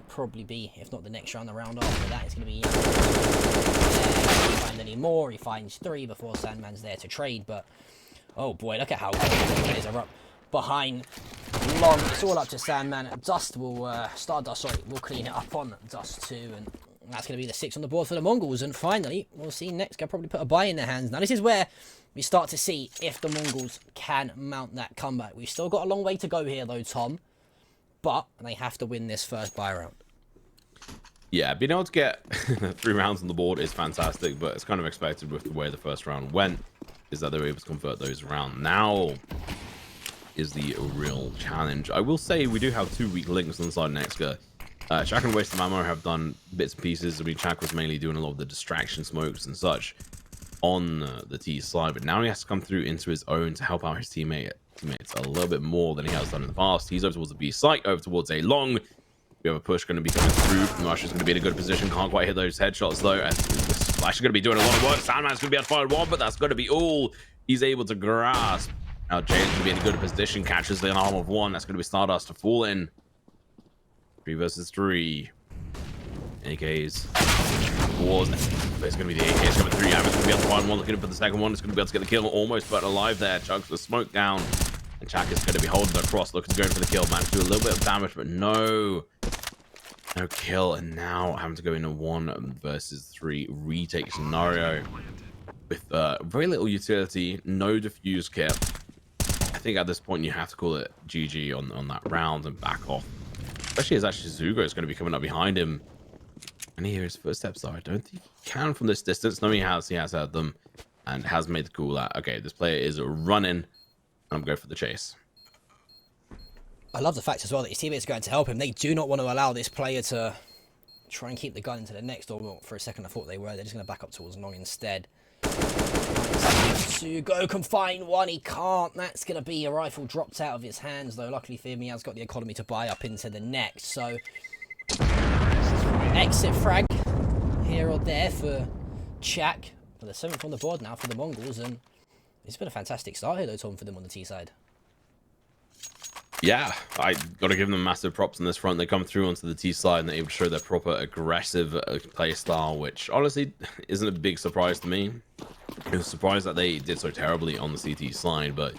[SPEAKER 2] Probably be, if not the next round, the round after that, it's going to be if he find any more. He finds 3 before Sandman's there to trade, but oh boy, look at how good the players are up behind long. It's all up to Sandman. Stardust will clean it up on Dust2, and that's going to be the 6 on the board for the Mongols. And finally, we'll see NEXGA probably put a buy in their hands. Now this is where we start to see if the Mongols can mount that comeback. We've still got a long way to go here though, Tom, but they have to win this first buy round.
[SPEAKER 1] Yeah, being able to get 3 rounds on the board is fantastic, but it's kind of expected with the way the first round went, is that they were able to convert those around. Now is the real challenge. I will say we do have 2 weak links on the side of NEXGA. Chak and Waste of Ammo have done bits and pieces. I mean, Chak was mainly doing a lot of the distraction smokes and such on the T side, but now he has to come through into his own to help out his teammates a little bit more than he has done in the past. He's over towards the B site, over towards a long. We have a push going to be coming through. Rush is going to be in a good position. Can't quite hit those headshots though. And Splash is going to be doing a lot of work. Sandman's going to be able to find one, but that's going to be all he's able to grasp. Now James going to be in a good position. Catches the arm of 1. That's going to be Stardust to fall in. 3 versus 3. AKs. Wars. It's going to be the AKs coming through. Yaman's going to be able to find one. Looking for the second one. It's going to be able to get the kill. Almost but alive there. Chugs the smoke down. And Chak is going to be holding the cross, looking to go in for the kill. Managed to do a little bit of damage, but no kill. And now having to go in a 1 versus 3 retake scenario with very little utility, no defuse kit. I think at this point you have to call it GG on that round and back off. Especially as actually Zugo is going to be coming up behind him. And he hears footsteps, though. I don't think he can from this distance. No, he has heard them and has made the call that, okay, this player is running. I'm going for the chase.
[SPEAKER 2] I love the fact as well that his teammates are going to help him. They do not want to allow this player to try and keep the gun into the next, or for a second I thought they were. They're just going to back up towards long instead. CSGO can find one, he can't. That's going to be a rifle dropped out of his hands, though. Luckily for him, he has got the economy to buy up into the next. So, exit frag here or there for Chak. But the 7th on the board now for the Mongols, and it's been a fantastic start here, though, Tom, for them on the T side.
[SPEAKER 1] Yeah, I got to give them massive props on this front. They come through onto the T side and they're able to show their proper aggressive play style, which honestly isn't a big surprise to me. I was surprised that they did so terribly on the CT side, but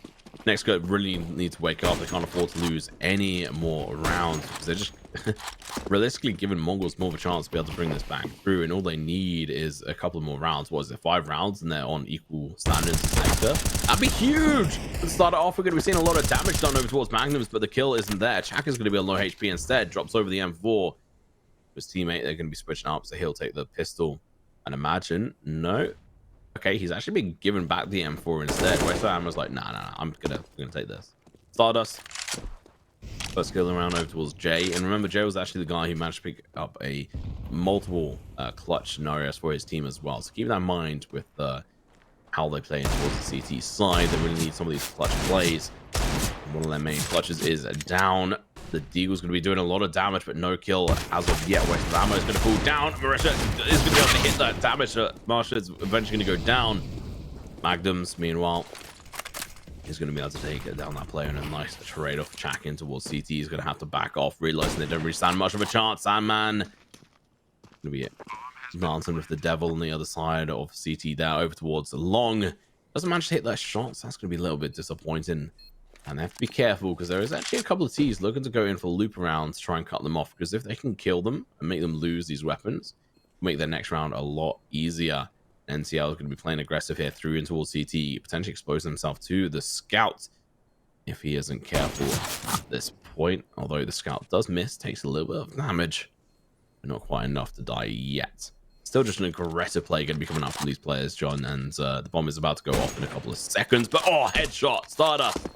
[SPEAKER 1] NEXGA really need to wake up. They can't afford to lose any more rounds because they're just realistically giving Mongols more of a chance to be able to bring this back through, and all they need is a couple more rounds. What is it, 5 rounds, and they're on equal standards as NEXGA? That'd be huge! To start it off, we're going to be seeing a lot of damage done over towards Magnums, but the kill isn't there. Chak is going to be on low HP instead, drops over the M4. His teammate, they're going to be switching up, so he'll take the pistol and imagine. No. Okay, he's actually been given back the M4 instead. West was like, nah, I'm gonna take this. Stardust. First kill around over towards Jay, and remember, Jay was actually the guy who managed to pick up a multiple clutch scenarios for his team as well. So keep that in mind with how they play towards the CT side. They really need some of these clutch plays. And one of their main clutches is down. The Deagle's going to be doing a lot of damage, but no kill as of yet. West of Ammo is going to fall down. Marisha is going to be able to hit that damage. Marsha is eventually going to go down. Magnums, meanwhile, is going to be able to take it down that player, and a nice trade off Chak in towards CT. He's going to have to back off, realizing they don't really stand much of a chance. Sandman going to be dancing with the devil on the other side of CT there, over towards Long. Doesn't manage to hit that shot, so that's going to be a little bit disappointing. And they have to be careful because there is actually a couple of T's looking to go in for loop rounds to try and cut them off. Because if they can kill them and make them lose these weapons, make their next round a lot easier. NCL is going to be playing aggressive here through in towards CT, potentially exposing himself to the scout if he isn't careful at this point. Although the scout does miss, takes a little bit of damage, but not quite enough to die yet. Still just an aggressive play going to be coming up from these players, John. And the bomb is about to go off in a couple of seconds. But oh, headshot, Stardust.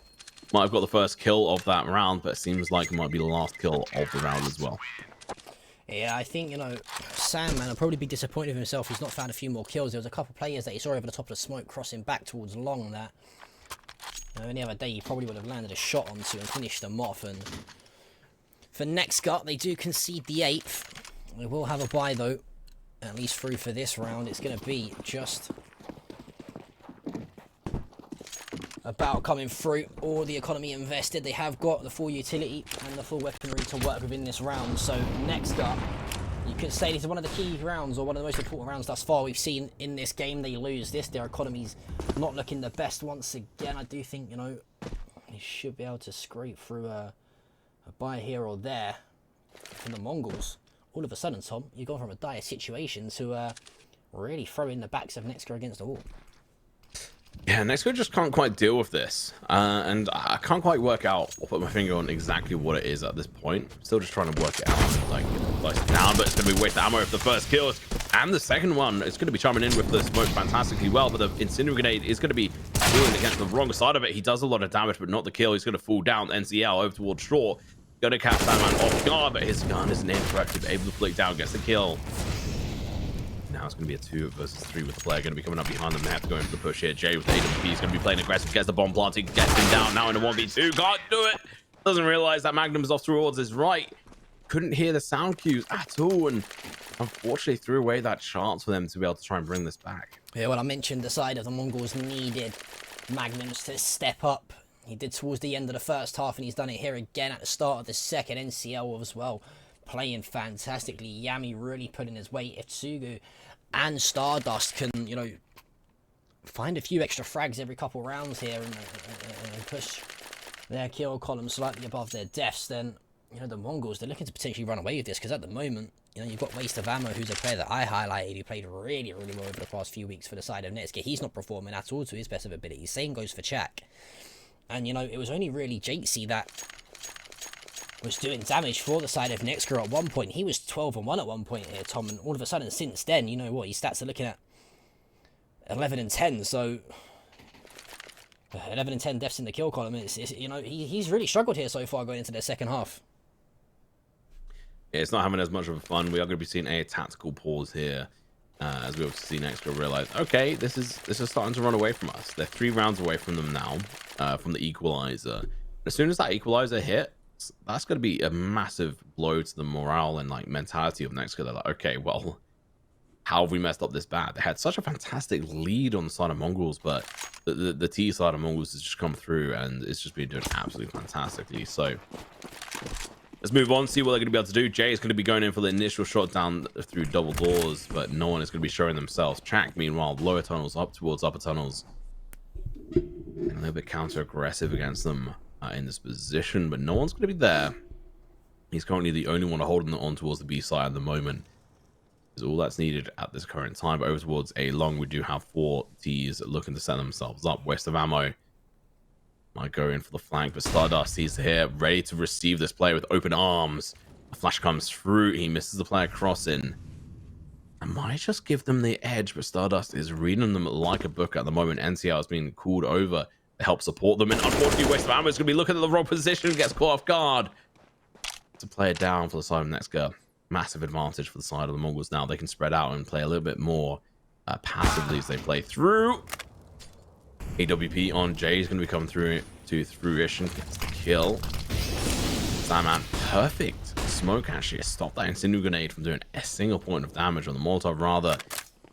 [SPEAKER 1] Might have got the first kill of that round, but it seems like it might be the last kill of the round as well.
[SPEAKER 2] Yeah, I think, Sandman will probably be disappointed with himself. He's not found a few more kills. There was a couple of players that he saw over the top of the smoke crossing back towards Long that any other day he probably would have landed a shot onto and finished them off. And for NEXGA, they do concede the 8th. They will have a bye, though, at least through for this round. It's going to be just about coming through. All the economy invested. They have got the full utility and the full weaponry to work within this round. So NEXGA, you could say this is one of the key rounds, or one of the most important rounds thus far we've seen in this game. They lose this. Their economy's not looking the best once again. I do think, they should be able to scrape through a buy here or there from the Mongols. All of a sudden, Tom, you've gone from a dire situation to really throwing the backs of NEXGA against the wall.
[SPEAKER 1] Yeah, NEXGA just can't quite deal with this. And I can't quite work out or put my finger on exactly what it is at this point. Still just trying to work it out. Like, slice it down, but it's going to be waste ammo if the first kills. And the second one, it's going to be chiming in with the smoke fantastically well, but the incendiary grenade is going to be doing against the wrong side of it. He does a lot of damage, but not the kill. He's going to fall down. NCL over towards Shaw. Going to catch that man off guard, but his gun isn't interactive. Able to flick down, gets the kill. Now it's going to be a 2 versus 3 with the player going to be coming up behind them. They have to go in for the push here. Jay with the AWP is going to be playing aggressive. Gets the bomb planted, gets him down. Now in a 1v2. Can't do it. Doesn't realize that Magnum is off towards his right. Couldn't hear the sound cues at all. And unfortunately threw away that chance for them to be able to try and bring this back. Yeah,
[SPEAKER 2] well, I mentioned the side of the Mongols needed Magnums to step up. He did towards the end of the first half, and he's done it here again at the start of the second. NCL as well, playing fantastically. Yami really putting his weight. If Tsugu and Stardust can, find a few extra frags every couple rounds here and push their kill column slightly above their deaths, then, the Mongols, they're looking to potentially run away with this, because at the moment, you've got Waste of Ammo, who's a player that I highlighted, who played really, really well over the past few weeks for the side of NEXGA. He's not performing at all to his best of abilities. Same goes for Chak. And, it was only really Jatesy that was doing damage for the side of NEXGA at one point. He was 12-1 at one point here, Tom, and all of a sudden, since then, his stats are looking at 11-10, so 11 and 10 deaths in the kill column. You know, he's really struggled here so far going into the second half.
[SPEAKER 1] Yeah, it's not having as much of a fun. We are going to be seeing a tactical pause here, as we also see NEXGA realize, okay, this is starting to run away from us. They're 3 rounds away from them now, from the equalizer. As soon as that equalizer hits, that's going to be a massive blow to the morale and like mentality of NEXGA. They're like, okay, well, how have we messed up this bad? They had such a fantastic lead on the side of Mongols, but the T side of Mongols has just come through and it's just been doing absolutely fantastically. So let's move on, see what they're going to be able to do. Jay is going to be going in for the initial shot down through double doors, but no one is going to be showing themselves. Chak, meanwhile, lower tunnels up towards upper tunnels. And a little bit counter-aggressive against them in this position, but no one's going to be there. He's currently the only one holding it on towards the B side at the moment. Is all that's needed at this current time. But over towards A long, we do have 4 T's looking to set themselves up. West of ammo might go in for the flank, but Stardust, he's here ready to receive this player with open arms. A flash comes through, he misses the player crossing. I might just give them the edge, but Stardust is reading them like a book at the moment. NCL has been called over to help support them, and unfortunately West of ammo is going to be looking at the wrong position, gets caught off guard. To play it down for the side of NEXGA. Massive advantage for the side of the Mongols now. They can spread out and play a little bit more passively as they play through. AWP on Jay is going to be coming through to fruition. Gets the kill. Sandman, perfect smoke actually. Stop that incendiary grenade from doing a single point of damage on the Molotov. Rather,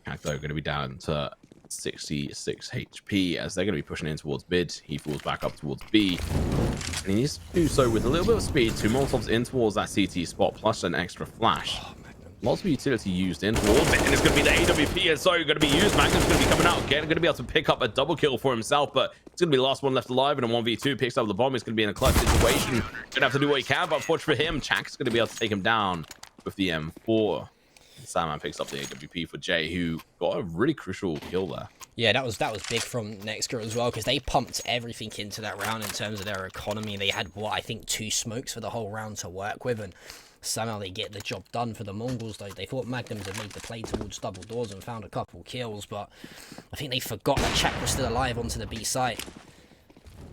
[SPEAKER 1] Cacto going to be down to 66 HP as they're going to be pushing in towards mid. He falls back up towards B. And he needs to do so with a little bit of speed. 2 Molotovs in towards that CT spot, plus an extra flash. Lots of utility used in towards it, and it's going to be the AWP, and so going to be used. Magnum's going to be coming out again, going to be able to pick up a double kill for himself, but it's going to be the last one left alive, and a 1v2 picks up the bomb. He's going to be in a clutch situation. Going to have to do what he can, but unfortunately for him, Chak's going to be able to take him down with the M4. Sandman picks up the AWP for Jay, who got a really crucial kill there.
[SPEAKER 2] Yeah, that was big from NEXGA as well, because they pumped everything into that round in terms of their economy. They had, what, I think 2 smokes for the whole round to work with, and somehow they get the job done for the Mongols. Though they thought Magnums had made the play towards double doors and found a couple kills, but I think they forgot that Chak was still alive onto the B site.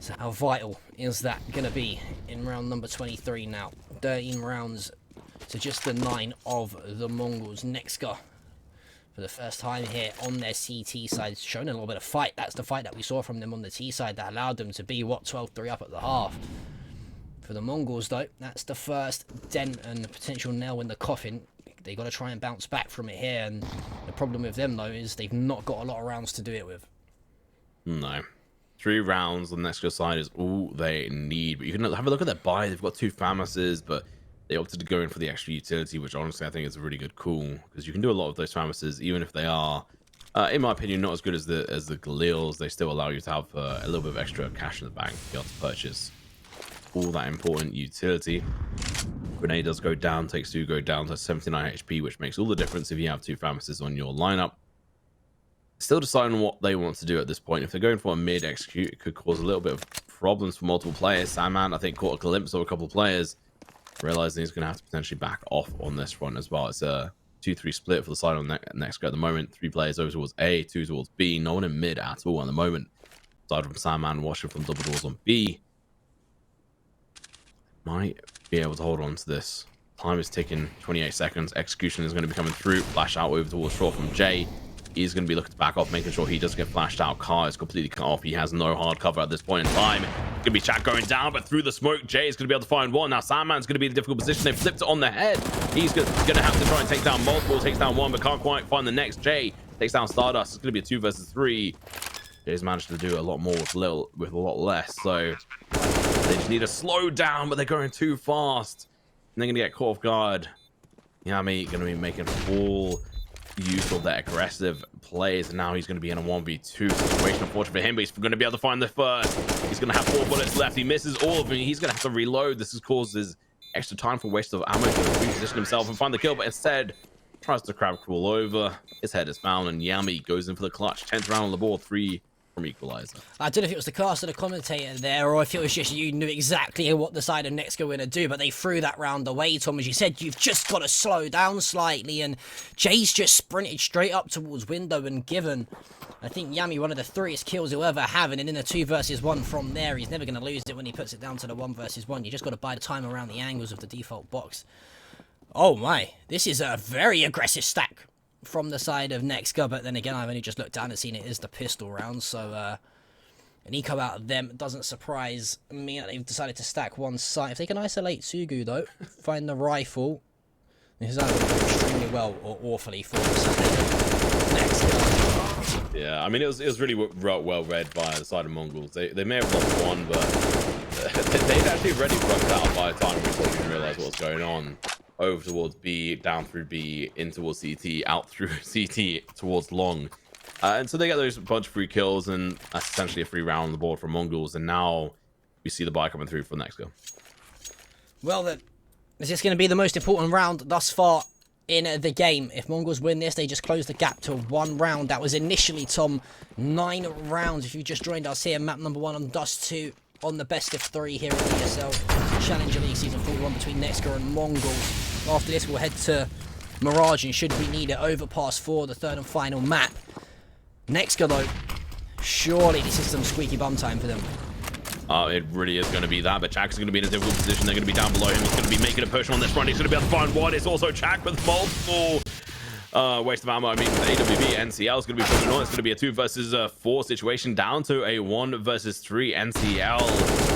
[SPEAKER 2] So how vital is that going to be in round number 23 now? 13 rounds to just the 9 of the Mongols. NEXGA, for the first time here on their CT side, showing a little bit of fight. That's the fight that we saw from them on the T side that allowed them to be, what, 12-3 up at the half. For the Mongols, though, that's the first dent and the potential nail in the coffin. They got to try and bounce back from it here, and the problem with them, though, is they've not got a lot of rounds to do it with.
[SPEAKER 1] No. 3 rounds on the NEXGA side is all they need. But you can have a look at their buy. They've got 2 Famouses, but they opted to go in for the extra utility, which honestly I think is a really good call, because you can do a lot of those Famouses, even if they are, in my opinion, not as good as the Galils. They still allow you to have a little bit of extra cash in the bank to be able to purchase all that important utility. Grenade does go down, takes 2 go down to 79 HP, which makes all the difference if you have 2 Famouses on your lineup. Still deciding what they want to do at this point. If they're going for a mid execute, it could cause a little bit of problems for multiple players. Sandman, I think, caught a glimpse of a couple of players, realizing he's going to have to potentially back off on this front as well. It's a 2-3 split for the side on NEXGA at the moment. 3 players over towards A, 2 towards B. No one in mid at all at the moment. Aside from Sandman watching from double doors on B. Might be able to hold on to this. Time is ticking. 28 seconds. Execution is going to be coming through. Flash out over towards short from Jay. He's going to be looking to back off, making sure he doesn't get flashed out. Car is completely cut off. He has no hard cover at this point in time. Going to be Chak going down, but through the smoke, Jay is going to be able to find one. Now, Sandman's going to be in a difficult position. They've flipped it on the head. He's going to have to try and take down multiple. Takes down one, but can't quite find the next. Jay takes down Stardust. It's going to be a 2 versus 3. Jay's managed to do a lot more with a lot less. So they just need to slow down, but they're going too fast. And they're going to get caught off guard. Yami going to be making full use of that aggressive plays, and now he's going to be in a 1v2 situation. Unfortunately for him, but he's going to be able to find the first. He's going to have 4 bullets left. He misses all of them. He's going to have to reload. This causes extra time for waste of ammo to reposition himself and find the kill, but instead tries to crab crawl over. His head is found, and Yami goes in for the clutch. 10th round on the board. 3 from Equalizer.
[SPEAKER 2] I don't know if it was the cast or the commentator there, or if it was just you knew exactly what the side of NEXGA were going to do, but they threw that round away, Tom. As you said, you've just got to slow down slightly, and Jay's just sprinted straight up towards window and given, I think, Yami one of the 3rest kills he'll ever have, and in a 2 versus 1 from there, he's never going to lose it when he puts it down to the 1 versus 1. You just got to buy the time around the angles of the default box. Oh my, this is a very aggressive stack from the side of NEXGA, but then again, I've only just looked down and seen it is the pistol round, so an eco out of them doesn't surprise me that they've decided to stack one side. If they can isolate Sugu, though, find the rifle, this is either extremely well or awfully for the side of NEXGA.
[SPEAKER 1] Yeah, I mean, it was really well read by the side of Mongols. They may have lost one, but they'd actually already worked out by the time we didn't realize what was going on. Over towards B, down through B, in towards CT, out through CT towards long. And so they get those bunch of free kills, and that's essentially a free round on the board for Mongols. And now we see the buy coming through for NEXGA.
[SPEAKER 2] Well, this is going to be the most important round thus far in the game. If Mongols win this, they just close the gap to 1 round. That was initially, Tom, 9 rounds. If you just joined us here, map number 1 on Dust2 on the best of 3 here in ESL Challenger League Season 41 between NEXGA and Mongols. After this, we'll head to Mirage, and should we need it, Overpass 4, the 3rd and final map. NEXGA, though, surely this is some squeaky bum time for them.
[SPEAKER 1] It really is going to be that, but Chak is going to be in a difficult position. They're going to be down below him. He's going to be making a push on this front. He's going to be able to find one. It's also Chak with multiple waste of ammo. I mean, AWB, NCL is going to be pushing on. It's going to be a 2 versus 4 situation, down to a 1 versus 3. NCL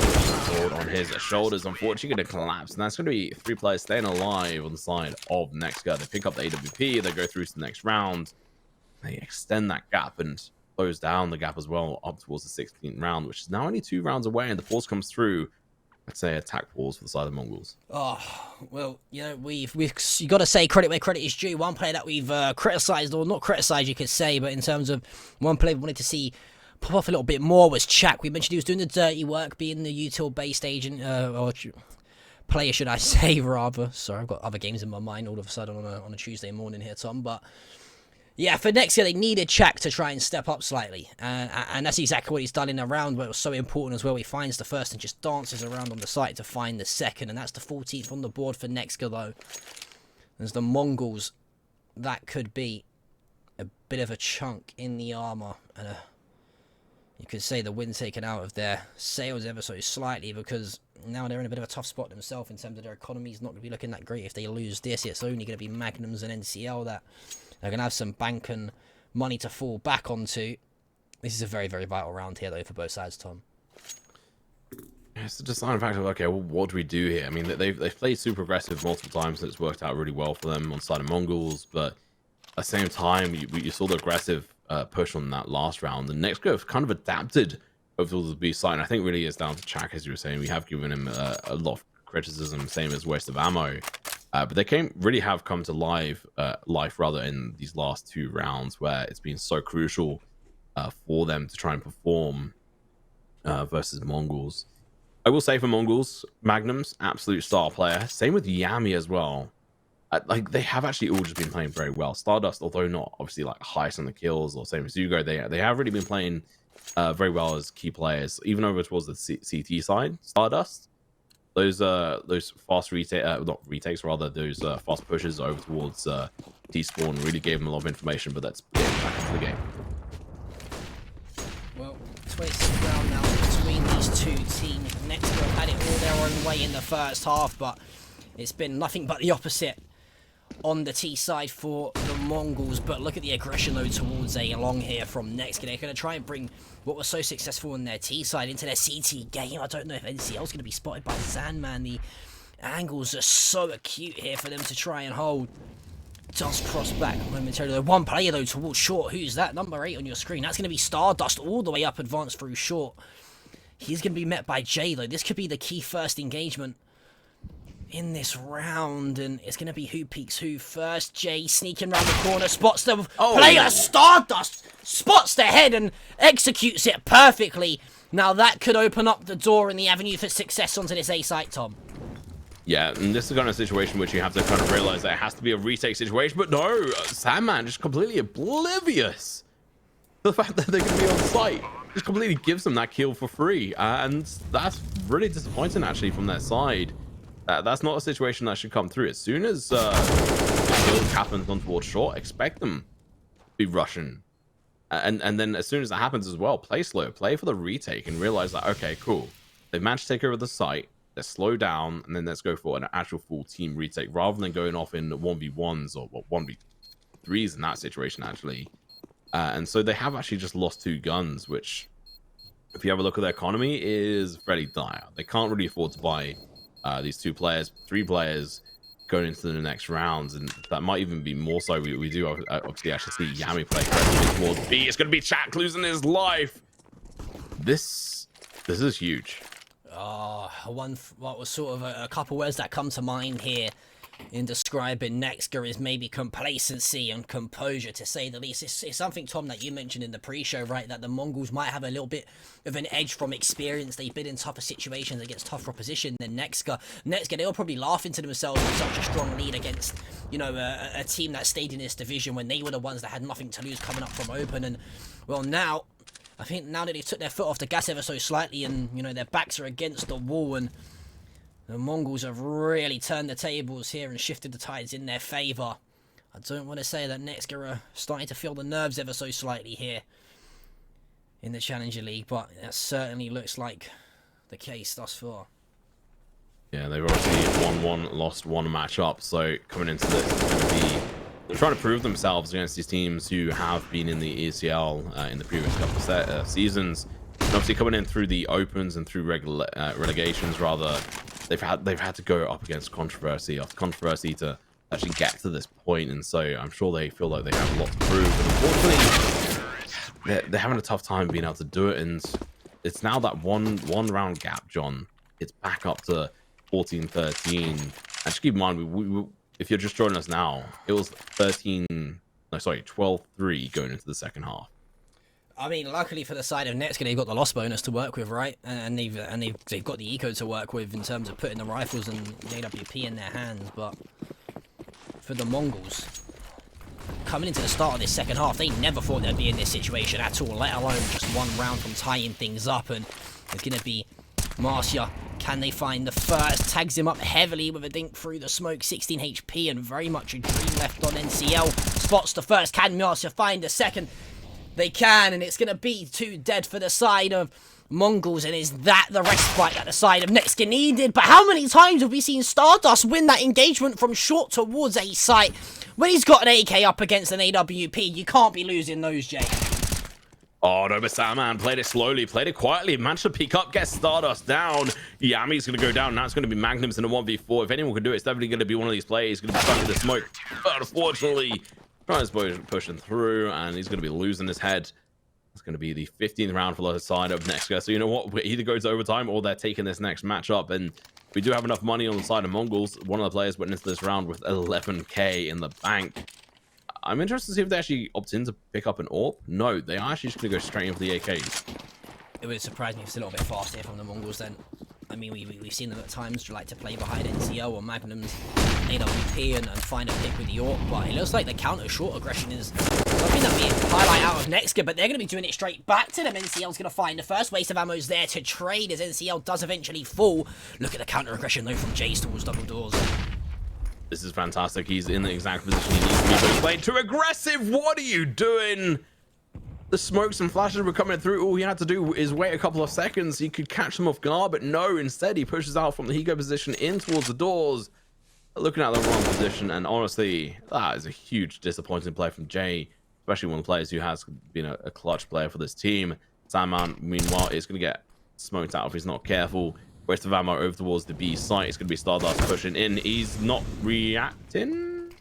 [SPEAKER 1] on his shoulders, unfortunately going to collapse, and that's going to be 3 players staying alive on the side of NEXGA. They pick up the AWP, they go through to the next round, they extend that gap and close down the gap as well up towards the 16th round, which is now only 2 rounds away, and the pause comes through. Let's say attack pause for the side of the Mongols. Oh,
[SPEAKER 2] well, you know, you got to say credit where credit is due. One player that we've criticised, or not criticised, you could say, but in terms of one player we wanted to see pop off a little bit more was Chak. We mentioned he was doing the dirty work, being the util-based agent, or player, should I say, rather. Sorry, I've got other games in my mind all of a sudden on a Tuesday morning here, Tom. But yeah, for next year, they needed Chak to try and step up slightly. And that's exactly what he's done in a round where it was so important as well. He finds the first and just dances around on the site to find the second. And that's the 14th on the board for NEXGA, though. There's the Mongols. That could be a bit of a chunk in the armour, and you could say the wind taken out of their sails ever so slightly, because now they're in a bit of a tough spot themselves in terms of their economy's not going to be looking that great. If they lose this, it's only going to be Magnums and NCL that they're going to have some bank and money to fall back onto. This is a very, very vital round here, though, for both sides, Tom.
[SPEAKER 1] It's the deciding factor of, okay, well, what do we do here? I mean, they've played super aggressive multiple times, and it's worked out really well for them on the side of Mongols, but at the same time, you saw the aggressive push on that last round, and NEXGA have kind of adapted over to the B side, and I think really is down to Chak, as you were saying. We have given him a lot of criticism, same as waste of ammo, but they have come to life rather in these last 2 rounds, where it's been so crucial for them to try and perform versus Mongols. I will say for Mongols, Magnum's absolute star player, same with Yami as well. Like, they have actually all just been playing very well. Stardust, although not obviously like highest on the kills, or same as Hugo, they have really been playing very well as key players, even over towards the CT side. Stardust, those fast fast pushes over towards T-spawn really gave them a lot of information, but that's back into the game.
[SPEAKER 2] Well, 26th round now between these 2 teams. NEXGA had it all their own way in the first half, but it's been nothing but the opposite on the T side for the Mongols. But look at the aggression, though, towards A long here from NEXGA. They're going to try and bring what was so successful on their T side into their CT game. I don't know if NCL's going to be spotted by Sandman. The angles are so acute here for them to try and hold. Dust cross back momentarily. One player, though, towards short. Who's that? Number 8 on your screen. That's going to be Stardust, all the way up advanced through short. He's going to be met by Jay, though. This could be the key first engagement in this round, and it's going to be who peeks who first. Jay sneaking around the corner, spots the player. Stardust spots the head and executes it perfectly. Now that could open up the door and the avenue for success onto this A site, Tom.
[SPEAKER 1] Yeah, and this is the kind of situation which you have to kind of realize that it has to be a retake situation, but no, Sandman just completely oblivious to the fact that they're going to be on site. just completely gives them that kill for free, and that's really disappointing actually from their side. That's not a situation that should come through. As soon as the kill happens on towards short, expect them to be rushing, and then as soon as that happens as well, play slow, play for the retake, and realize that okay, cool, they managed to take over the site. Let's slow down, and then let's go for an actual full team retake rather than going off in 1v1s or 1v3s in that situation actually. And so they have actually just lost 2 guns, which, if you have a look at their economy, is fairly dire. They can't really afford to buy these 2 players, 3 players going into the next rounds, and that might even be more so. We do obviously actually see Yami play correctly towards B. It's going to be Chak losing his life. This is huge.
[SPEAKER 2] What was sort of a couple words that come to mind here in describing NEXGA is maybe complacency and composure, to say the least. It's something, Tom, that you mentioned in the pre-show, right? That the Mongols might have a little bit of an edge from experience. They've been in tougher situations against tougher opposition than NEXGA. NEXGA, they'll probably laughing to themselves with such a strong lead against, you know, a team that stayed in this division when they were the ones that had nothing to lose coming up from open. And, well, now, I think now that they took their foot off the gas ever so slightly and, you know, their backs are against the wall, and the Mongols have really turned the tables here and shifted the tides in their favour. I don't want to say that NEXGA are starting to feel the nerves ever so slightly here in the Challenger League, but that certainly looks like the case thus far.
[SPEAKER 1] Yeah, they've obviously won 1, lost 1 match up, so coming into this, it's going to be, they're trying to prove themselves against these teams who have been in the ESL in the previous couple of seasons. And obviously coming in through the opens and through relegations, rather, they've had to go up against controversy after controversy to actually get to this point, and so I'm sure they feel like they have a lot to prove. But unfortunately, they're having a tough time being able to do it, and it's now that one round gap, John. It's back up to 14-13. And just keep in mind, if you're just joining us now, it was 12-3 going into the second half.
[SPEAKER 2] I mean, luckily for the side of NEXGA, they've got the loss bonus to work with, right? And they've got the eco to work with in terms of putting the rifles and the AWP in their hands. But for the Mongols, coming into the start of this second half, they never thought they'd be in this situation at all, let alone just 1 round from tying things up. And it's going to be Marcia. Can they find the first? Tags him up heavily with a dink through the smoke. 16 HP and very much a dream left on NCL. Spots the first. Can Marcia find the second? They can, and it's going to be 2 dead for the side of Mongols, and is that the respite that the side of NEXGA needed? But how many times have we seen Stardust win that engagement from short towards a site when he's got an AK up against an AWP? You can't be losing those, Jay.
[SPEAKER 1] Oh no, but Sandman played it slowly, played it quietly, managed to pick up, get Stardust down. Yami's going to go down. Now it's going to be Magnums in a 1v4. If anyone can do it, it's definitely going to be one of these players. He's going to be stuck in the smoke. But unfortunately, trying to pushing through, and he's going to be losing his head. It's going to be the 15th round for the side of NEXGA. So you know what? We either go to overtime or they're taking this next matchup. And we do have enough money on the side of Mongols. One of the players went into this round with 11k in the bank. I'm interested to see if they actually opt in to pick up an AWP. No, they are actually just going to go straight in for the AKs.
[SPEAKER 2] It would surprise me if it's a little bit faster from the Mongols then. I mean, we've seen them at times like to play behind NCL or Magnums, AWP, and find a pick with the AWP, but it looks like the counter short aggression is something that we highlight out of NEXGA, but they're going to be doing it straight back to them. NCL's going to find the first waste of ammo's there to trade as NCL does eventually fall. Look at the counter aggression though from Jace towards double doors.
[SPEAKER 1] This is fantastic. He's in the exact position he needs to be, but he's playing too aggressive. What are you doing? The smokes and flashes were coming through. All he had to do is wait a couple of seconds. He could catch them off guard, but no, instead he pushes out from the Higo position in towards the doors, looking at the wrong position. And honestly, that is a huge disappointing play from Jay, especially one of the players who has been a clutch player for this team. Sandman, meanwhile, is going to get smoked out if he's not careful. Waste of ammo over towards the B site. It's going to be Stardust pushing in. He's not reacting.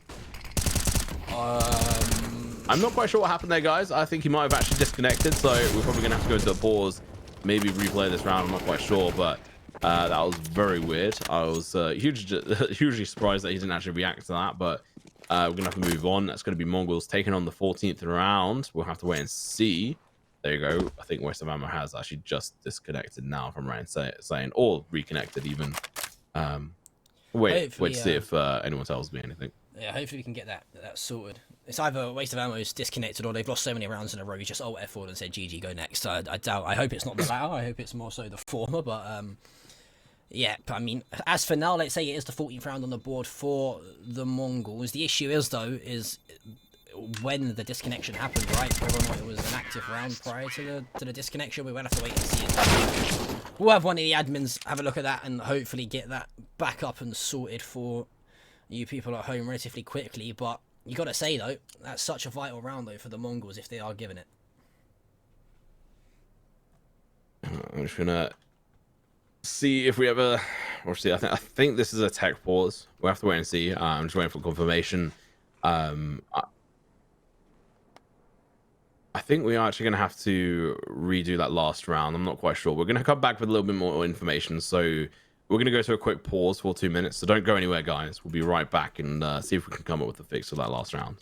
[SPEAKER 1] I'm not quite sure what happened there, guys. I think he might have actually disconnected, so we're probably going to have to go into a pause, maybe replay this round. I'm not quite sure, but that was very weird. I was hugely surprised that he didn't actually react to that, but we're going to have to move on. That's going to be Mongols taking on the 14th round. We'll have to wait and see. There you go. I think Waste of Ammo has actually just disconnected now from Ryan saying, or reconnected even. Wait to see if anyone tells me anything.
[SPEAKER 2] Yeah, hopefully we can get that sorted. It's either a waste of ammo is disconnected, or they've lost so many rounds in a row. You just alt F4 and said GG, go next. I doubt. I hope it's not the latter. I hope it's more so the former. But yeah. I mean, as for now, let's say it is the 14th round on the board for the Mongols. The issue is though when the disconnection happened, right? Whether or not it was an active round prior to the disconnection, we won't have to wait and see it. We'll have one of the admins have a look at that and hopefully get that back up and sorted for you people at home relatively quickly. But you got to say though, that's such a vital round though for the Mongols if they are given it.
[SPEAKER 1] I'm just gonna see if we ever, or see. I think this is a tech pause. We'll have to wait and see. I'm just waiting for confirmation. I think we are actually going to have to redo that last round. I'm not quite sure. We're going to come back with a little bit more information. So we're going to go to a quick pause for 2 minutes. So don't go anywhere, guys. We'll be right back and see if we can come up with a fix for that last round.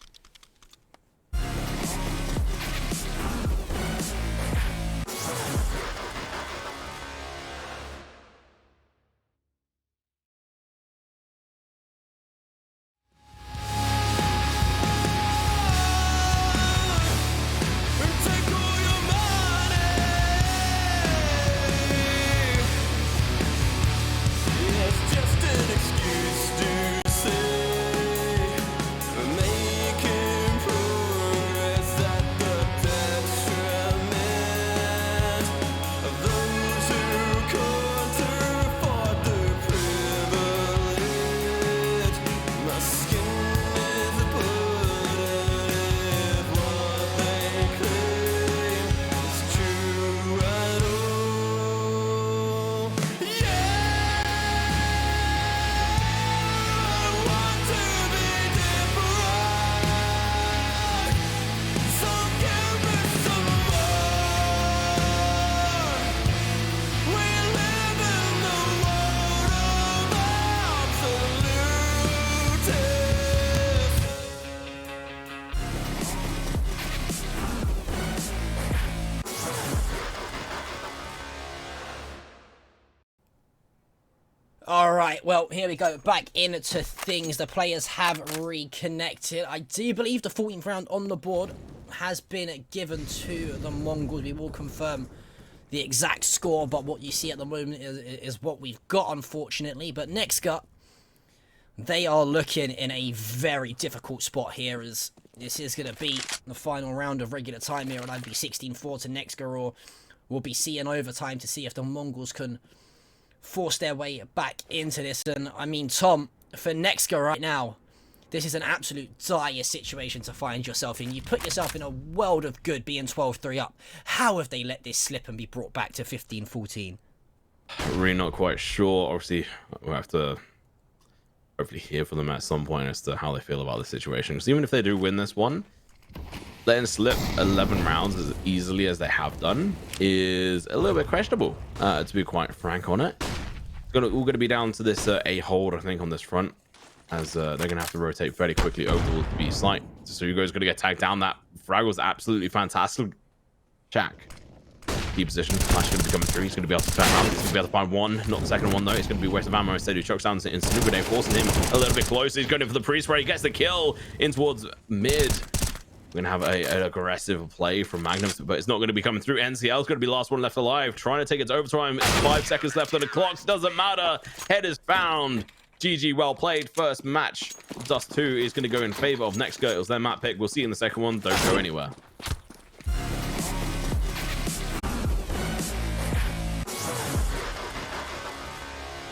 [SPEAKER 2] Alright, well, here we go. Back into things. The players have reconnected. I do believe the 14th round on the board has been given to the Mongols. We will confirm the exact score, but what you see at the moment is what we've got, unfortunately. But NEXGA, they are looking in a very difficult spot here, as this is going to be the final round of regular time here. It'll either be 16-4 to NEXGA, or we'll be seeing overtime to see if the Mongols can force their way back into this. And I mean, Tom, for NEXGA right now, this is an absolute dire situation to find yourself in. You put yourself in a world of good being 12-3 up. How have they let this slip and be brought back to 15-14?
[SPEAKER 1] Really not quite sure. Obviously, we'll have to hopefully hear from them at some point as to how they feel about the situation. Because even if they do win this one, letting slip 11 rounds as easily as they have done is a little bit questionable, to be quite frank on it. It's all going to be down to this A hold, I think, on this front, as they're going to have to rotate fairly quickly over towards the B site. So you guys are going to get tagged down. That frag was absolutely fantastic. Jack, key position. Flash going to be coming through. He's going to be able to turn around. He's going to be able to find one, not the second one though. It's going to be waste of ammo. Instead, he chucks down instantly. Grenade, forcing him a little bit closer. He's going in for the pre-spray. He gets the kill in towards mid. We're going to have an aggressive play from Magnum, but it's not going to be coming through. NCL is going to be the last one left alive, trying to take it to overtime. 5 seconds left on the clock. Doesn't matter. Head is found. GG, well played. First match, Dust2 is going to go in favor of NEXGA. It was their map pick. We'll see you in the second one. Don't go anywhere.